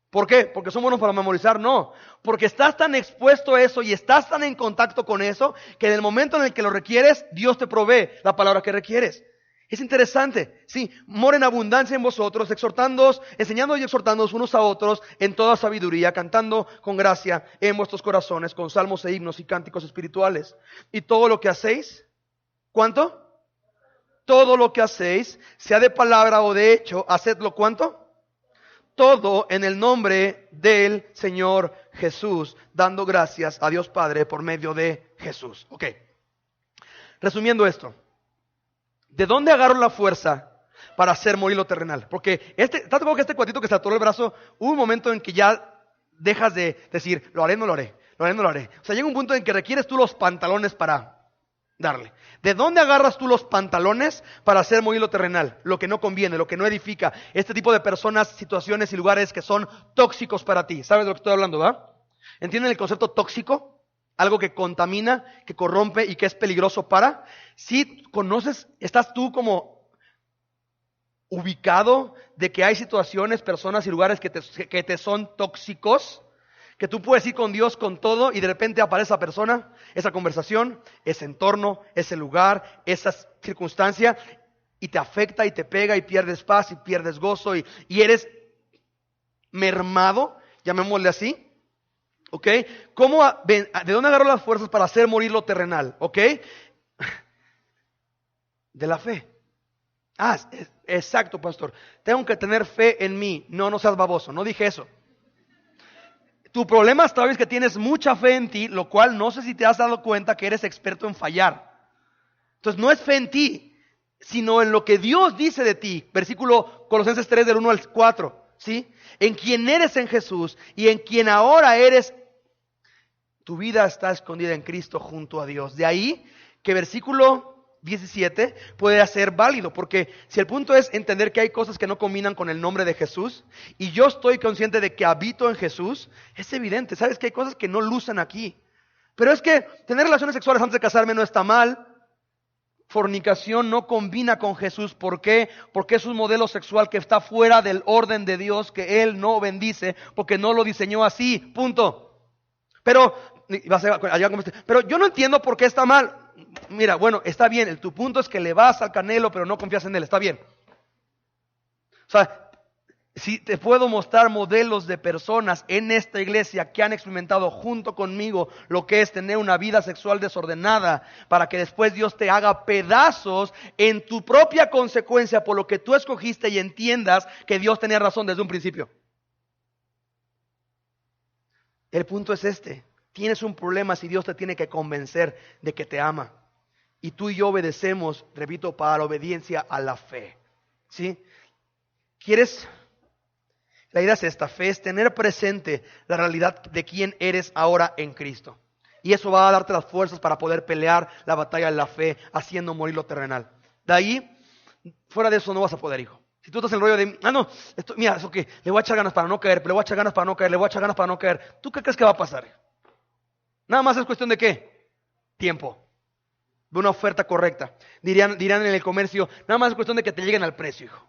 ¿Por qué? ¿Porque son buenos para memorizar? No, porque estás tan expuesto a eso y estás tan en contacto con eso, que en el momento en el que lo requieres, Dios te provee la palabra que requieres. Es interesante, sí, mora en abundancia en vosotros, exhortándoos, enseñándoos y exhortándoos unos a otros en toda sabiduría, cantando con gracia en vuestros corazones, con salmos e himnos y cánticos espirituales. Y todo lo que hacéis, ¿cuánto? Todo lo que hacéis, sea de palabra o de hecho, hacedlo, ¿cuánto? Todo en el nombre del Señor Jesús, dando gracias a Dios Padre por medio de Jesús. Ok, resumiendo esto. ¿De dónde agarro la fuerza para hacer morir lo terrenal? Porque ¿estás como que este cuatito que se atoró el brazo, hubo un momento en que ya dejas de decir, lo haré, no lo haré, lo haré, no lo haré? O sea, llega un punto en que requieres tú los pantalones para darle. ¿De dónde agarras tú los pantalones para hacer morir lo terrenal? Lo que no conviene, lo que no edifica. Este tipo de personas, situaciones y lugares que son tóxicos para ti. ¿Sabes de lo que estoy hablando, va? ¿Entienden el concepto tóxico? Algo que contamina, que corrompe y que es peligroso para. Si conoces, estás tú como ubicado de que hay situaciones, personas y lugares que te son tóxicos, que tú puedes ir con Dios con todo y de repente aparece esa persona, esa conversación, ese entorno, ese lugar, esa circunstancia y te afecta y te pega y pierdes paz y pierdes gozo y eres mermado, llamémosle así. ¿Ok? ¿De dónde agarro las fuerzas para hacer morir lo terrenal? ¿Ok? De la fe. Exacto, pastor. Tengo que tener fe en mí. No seas baboso. No dije eso. Tu problema hasta hoy es que tienes mucha fe en ti, lo cual no sé si te has dado cuenta que eres experto en fallar. Entonces no es fe en ti, sino en lo que Dios dice de ti. Versículo Colosenses 3 del 1 al 4. ¿Sí? En quien eres en Jesús y en quien ahora eres. Tu vida está escondida en Cristo junto a Dios. De ahí que versículo 17 puede ser válido, porque si el punto es entender que hay cosas que no combinan con el nombre de Jesús, y yo estoy consciente de que habito en Jesús, es evidente, sabes que hay cosas que no lucen aquí. Pero es que tener relaciones sexuales antes de casarme no está mal. Fornicación no combina con Jesús. ¿Por qué? Porque es un modelo sexual que está fuera del orden de Dios, que Él no bendice, porque no lo diseñó así, punto. Pero yo no entiendo por qué está mal. Mira, bueno, está bien, tu punto es que le vas al Canelo, pero no confías en él, está bien. O sea, si te puedo mostrar modelos de personas en esta iglesia que han experimentado junto conmigo lo que es tener una vida sexual desordenada, para que después Dios te haga pedazos en tu propia consecuencia por lo que tú escogiste y entiendas que Dios tenía razón desde un principio. El punto es este: tienes un problema si Dios te tiene que convencer de que te ama. Y tú y yo obedecemos, repito, para la obediencia a la fe. ¿Sí? ¿Quieres? La idea es esta: fe es tener presente la realidad de quién eres ahora en Cristo. Y eso va a darte las fuerzas para poder pelear la batalla de la fe, haciendo morir lo terrenal. De ahí, fuera de eso no vas a poder, hijo. Si tú estás en el rollo de, mira, eso que le voy a echar ganas para no caer, le voy a echar ganas para no caer, le voy a echar ganas para no caer. ¿Tú qué crees que va a pasar? Nada más es cuestión de ¿qué? Tiempo. De una oferta correcta. Dirán en el comercio, nada más es cuestión de que te lleguen al precio, hijo.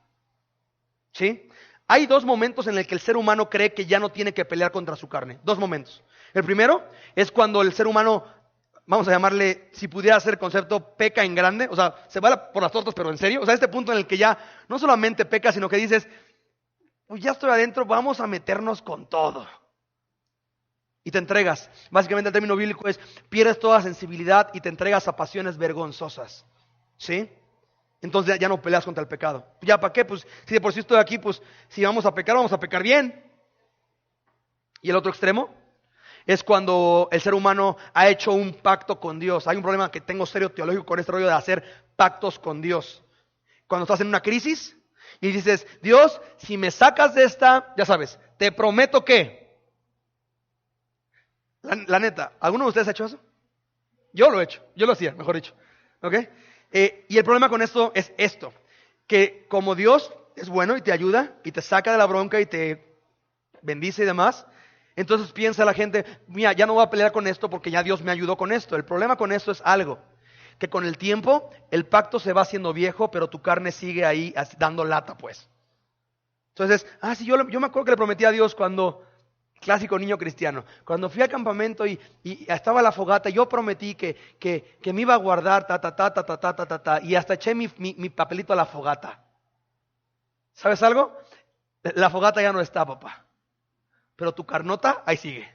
¿Sí? Hay dos momentos en el que el ser humano cree que ya no tiene que pelear contra su carne. Dos momentos. El primero es cuando el ser humano, vamos a llamarle, si pudiera ser el concepto, peca en grande. O sea, se va por las tortas, pero en serio. O sea, este punto en el que ya no solamente peca, sino que dices, pues ya estoy adentro, vamos a meternos con todo. Y te entregas. Básicamente el término bíblico es, pierdes toda sensibilidad y te entregas a pasiones vergonzosas. ¿Sí? Entonces ya no peleas contra el pecado. ¿Ya para qué? Pues si de por sí estoy aquí, pues si vamos a pecar bien. Y el otro extremo es cuando el ser humano ha hecho un pacto con Dios. Hay un problema que tengo serio teológico con este rollo de hacer pactos con Dios. Cuando estás en una crisis y dices, Dios, si me sacas de esta, ya sabes, te prometo que... La neta, ¿alguno de ustedes ha hecho eso? Yo lo he hecho, yo lo hacía, mejor dicho. ¿Ok? Y el problema con esto es esto, que como Dios es bueno y te ayuda y te saca de la bronca y te bendice y demás, entonces piensa la gente, mira, ya no voy a pelear con esto porque ya Dios me ayudó con esto. El problema con esto es algo, que con el tiempo el pacto se va haciendo viejo, pero tu carne sigue ahí dando lata, pues. Entonces, sí, yo me acuerdo que le prometí a Dios cuando... Clásico niño cristiano. Cuando fui al campamento y estaba la fogata, yo prometí que me iba a guardar, y hasta eché mi papelito a la fogata. ¿Sabes algo? La fogata ya no está, papá. Pero tu carnota ahí sigue.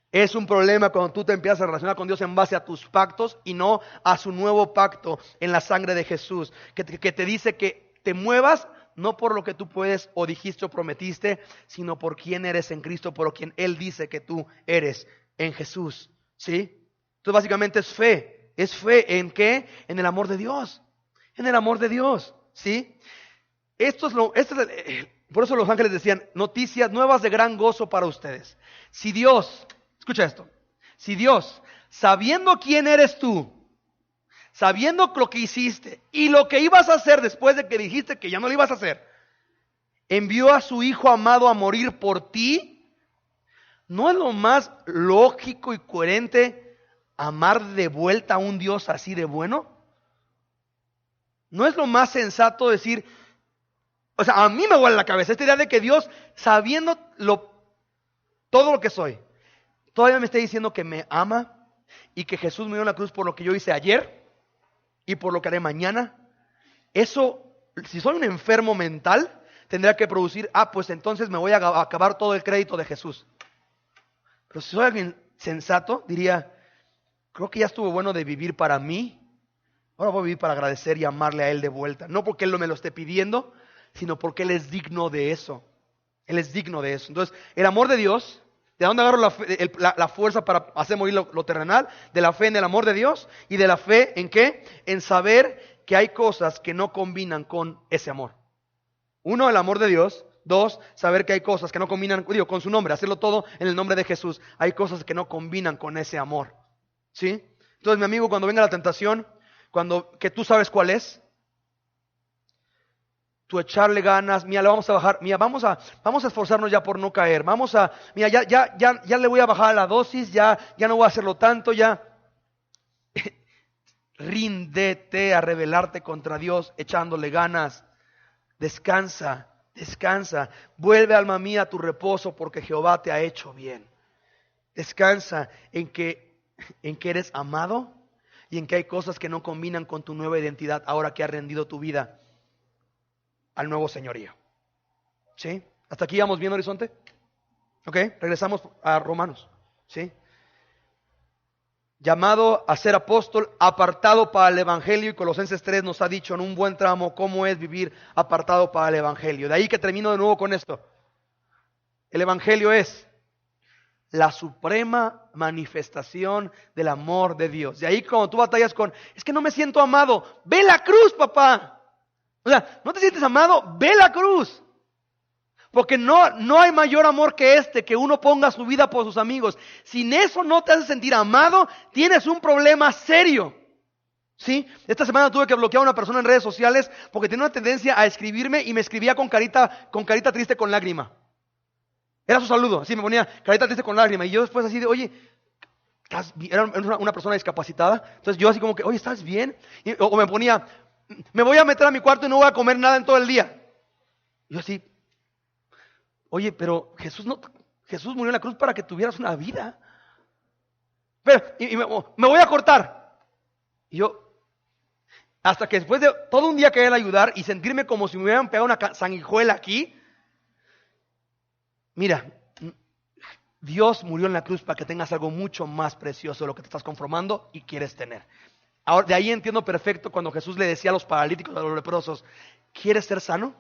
Es un problema cuando tú te empiezas a relacionar con Dios en base a tus pactos y no a su nuevo pacto en la sangre de Jesús. Que te dice que te muevas no por lo que tú puedes o dijiste o prometiste, sino por quién eres en Cristo, por quien Él dice que tú eres en Jesús. ¿Sí? Entonces básicamente es fe. ¿Es fe en qué? En el amor de Dios. En el amor de Dios. ¿Sí? Por eso los ángeles decían, noticias nuevas de gran gozo para ustedes. Si Dios, escucha esto, si Dios, sabiendo quién eres tú, sabiendo lo que hiciste y lo que ibas a hacer después de que dijiste que ya no lo ibas a hacer, envió a su Hijo amado a morir por ti, ¿no es lo más lógico y coherente amar de vuelta a un Dios así de bueno? ¿No es lo más sensato decir, o sea, a mí me vuela la cabeza esta idea de que Dios, sabiendo todo lo que soy, todavía me está diciendo que me ama y que Jesús murió en la cruz por lo que yo hice ayer y por lo que haré mañana? Eso, si soy un enfermo mental, tendría que producir, pues entonces me voy a acabar todo el crédito de Jesús. Pero si soy alguien sensato, diría, creo que ya estuvo bueno de vivir para mí, ahora voy a vivir para agradecer y amarle a Él de vuelta. No porque Él no me lo esté pidiendo, sino porque Él es digno de eso. Él es digno de eso. Entonces, el amor de Dios, ¿de dónde agarro la fuerza para hacer morir lo terrenal? De la fe en el amor de Dios. ¿Y de la fe en qué? En saber que hay cosas que no combinan con ese amor. Uno, el amor de Dios. Dos, saber que hay cosas que no combinan, con su nombre, hacerlo todo en el nombre de Jesús. Hay cosas que no combinan con ese amor. ¿Sí? Entonces, mi amigo, cuando venga la tentación, que tú sabes cuál es, tú echarle ganas, mira, le vamos a bajar, mira, vamos a esforzarnos ya por no caer, mira, ya le voy a bajar la dosis, ya no voy a hacerlo tanto, ya. Ríndete a rebelarte contra Dios, echándole ganas. Descansa, vuelve, alma mía, a tu reposo, porque Jehová te ha hecho bien. Descansa en que eres amado y en que hay cosas que no combinan con tu nueva identidad ahora que has rendido tu vida al nuevo señorío. ¿Sí? ¿Hasta aquí vamos bien, Horizonte? Ok, regresamos a Romanos. ¿Sí? Llamado a ser apóstol, apartado para el evangelio, y Colosenses 3 nos ha dicho en un buen tramo cómo es vivir apartado para el evangelio. De ahí que termino de nuevo con esto. El evangelio es la suprema manifestación del amor de Dios. De ahí cuando tú batallas es que no me siento amado, ve la cruz, papá. O sea, ¿no te sientes amado? Ve la cruz. Porque no hay mayor amor que uno ponga su vida por sus amigos. Sin eso no te hace sentir amado, tienes un problema serio. ¿Sí? Esta semana tuve que bloquear a una persona en redes sociales porque tenía una tendencia a escribirme y me escribía con carita triste con lágrima. Era su saludo, así me ponía carita triste con lágrima. Y yo después así de, oye, era una persona discapacitada. Entonces yo así como que, oye, ¿estás bien? O me ponía, me voy a meter a mi cuarto y no voy a comer nada en todo el día. Y yo así, oye, pero Jesús murió en la cruz para que tuvieras una vida. Pero, me voy a cortar. Y yo, hasta que después de todo un día querer ayudar y sentirme como si me hubieran pegado una sanguijuela aquí, Mira, Dios murió en la cruz para que tengas algo mucho más precioso de lo que te estás conformando y quieres tener. Ahora, de ahí entiendo perfecto cuando Jesús le decía a los paralíticos, a los leprosos, ¿quieres ser sano?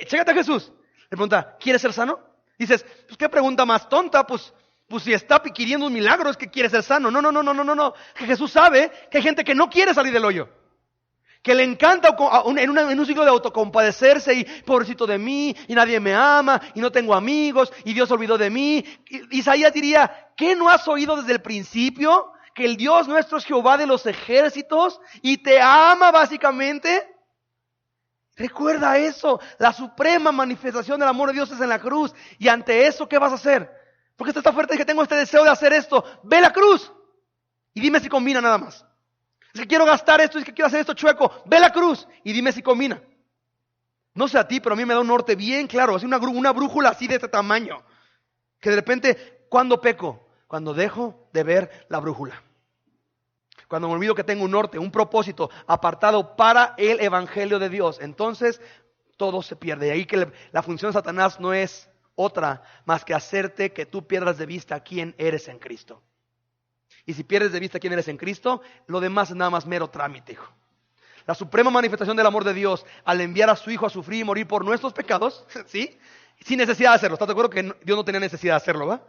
Chécate a Jesús. Le pregunta, ¿quieres ser sano? Dices, pues qué pregunta más tonta, pues si está pidiendo un milagro es que quiere ser sano. No. Que Jesús sabe que hay gente que no quiere salir del hoyo. Que le encanta en un ciclo de autocompadecerse y pobrecito de mí, y nadie me ama, y no tengo amigos, y Dios olvidó de mí. Isaías diría, ¿qué no has oído desde el principio? Que el Dios nuestro es Jehová de los ejércitos y te ama básicamente. Recuerda eso, la suprema manifestación del amor de Dios es en la cruz. Y ante eso, ¿qué vas a hacer? Porque está fuerte que tengo este deseo de hacer esto. Ve la cruz y dime si combina nada más. Es que quiero gastar esto, es que quiero hacer esto chueco. Ve la cruz y dime si combina. No sé a ti, pero a mí me da un norte bien claro. Es una brújula así de este tamaño. Que de repente, ¿cuándo peco? Cuando dejo de ver la brújula. Cuando me olvido que tengo un norte, un propósito apartado para el evangelio de Dios. Entonces, todo se pierde. Y ahí que la función de Satanás no es otra más que hacerte que tú pierdas de vista quién eres en Cristo. Y si pierdes de vista quién eres en Cristo, lo demás es nada más mero trámite, hijo. La suprema manifestación del amor de Dios al enviar a su Hijo a sufrir y morir por nuestros pecados, ¿sí? Sin necesidad de hacerlo. ¿Estás de acuerdo que Dios no tenía necesidad de hacerlo, va?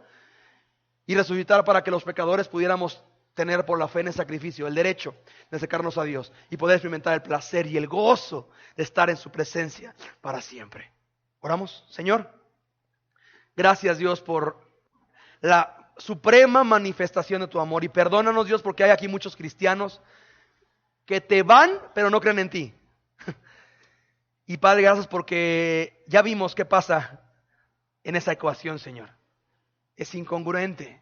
Y resucitar para que los pecadores pudiéramos tener por la fe en el sacrificio, el derecho de acercarnos a Dios y poder experimentar el placer y el gozo de estar en su presencia para siempre. Oramos. Señor, gracias Dios por la suprema manifestación de tu amor, y perdónanos Dios porque hay aquí muchos cristianos que te van pero no creen en ti. Y Padre, gracias porque ya vimos qué pasa en esa ecuación, Señor. Es incongruente.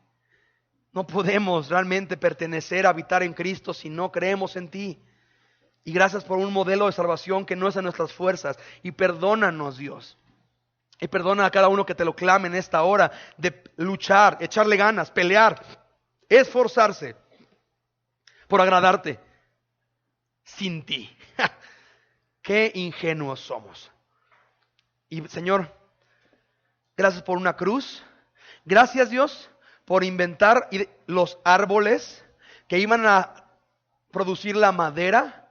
No podemos realmente pertenecer, habitar en Cristo si no creemos en ti. Y gracias por un modelo de salvación que no es en nuestras fuerzas. Y perdónanos, Dios. Y perdona a cada uno que te lo clame en esta hora de luchar, echarle ganas, pelear, esforzarse por agradarte sin ti. Qué ingenuos somos. Y Señor, gracias por una cruz. Gracias Dios por inventar los árboles que iban a producir la madera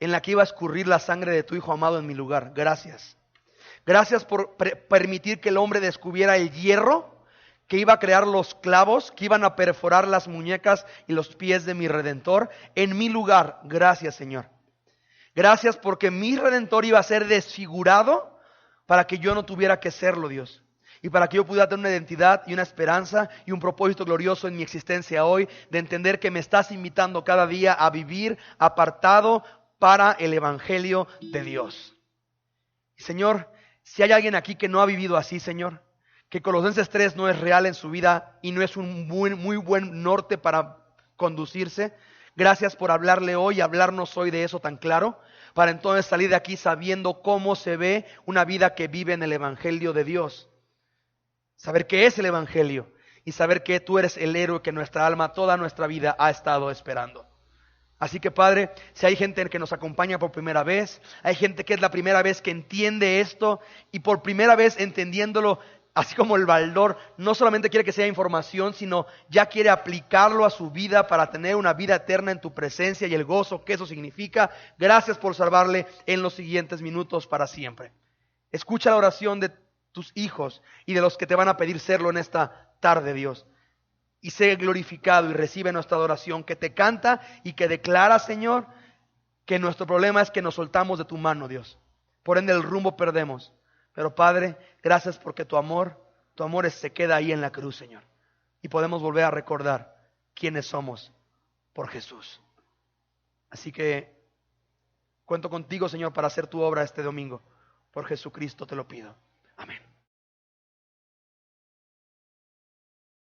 en la que iba a escurrir la sangre de tu Hijo amado en mi lugar. Gracias. Gracias por permitir que el hombre descubriera el hierro que iba a crear los clavos que iban a perforar las muñecas y los pies de mi Redentor en mi lugar. Gracias, Señor. Gracias porque mi Redentor iba a ser desfigurado para que yo no tuviera que serlo, Dios. Y para que yo pudiera tener una identidad y una esperanza y un propósito glorioso en mi existencia hoy, de entender que me estás invitando cada día a vivir apartado para el Evangelio de Dios. Y Señor, si hay alguien aquí que no ha vivido así, Señor, que Colosenses 3 no es real en su vida y no es un muy buen norte para conducirse, gracias por hablarle hoy y hablarnos hoy de eso tan claro, para entonces salir de aquí sabiendo cómo se ve una vida que vive en el Evangelio de Dios. Saber qué es el Evangelio y saber que tú eres el héroe que nuestra alma toda nuestra vida ha estado esperando. Así que Padre, si hay gente que nos acompaña por primera vez, hay gente que es la primera vez que entiende esto y por primera vez entendiéndolo, así como el baldor, no solamente quiere que sea información, sino ya quiere aplicarlo a su vida para tener una vida eterna en tu presencia y el gozo que eso significa. Gracias por salvarle en los siguientes minutos para siempre. Escucha la oración de tus hijos y de los que te van a pedir serlo en esta tarde, Dios. Y sé glorificado y recibe nuestra adoración que te canta y que declara, Señor, que nuestro problema es que nos soltamos de tu mano, Dios. Por ende el rumbo perdemos. Pero Padre, gracias porque tu amor se queda ahí en la cruz, Señor. Y podemos volver a recordar quiénes somos por Jesús. Así que cuento contigo, Señor, para hacer tu obra este domingo. Por Jesucristo te lo pido. Amén.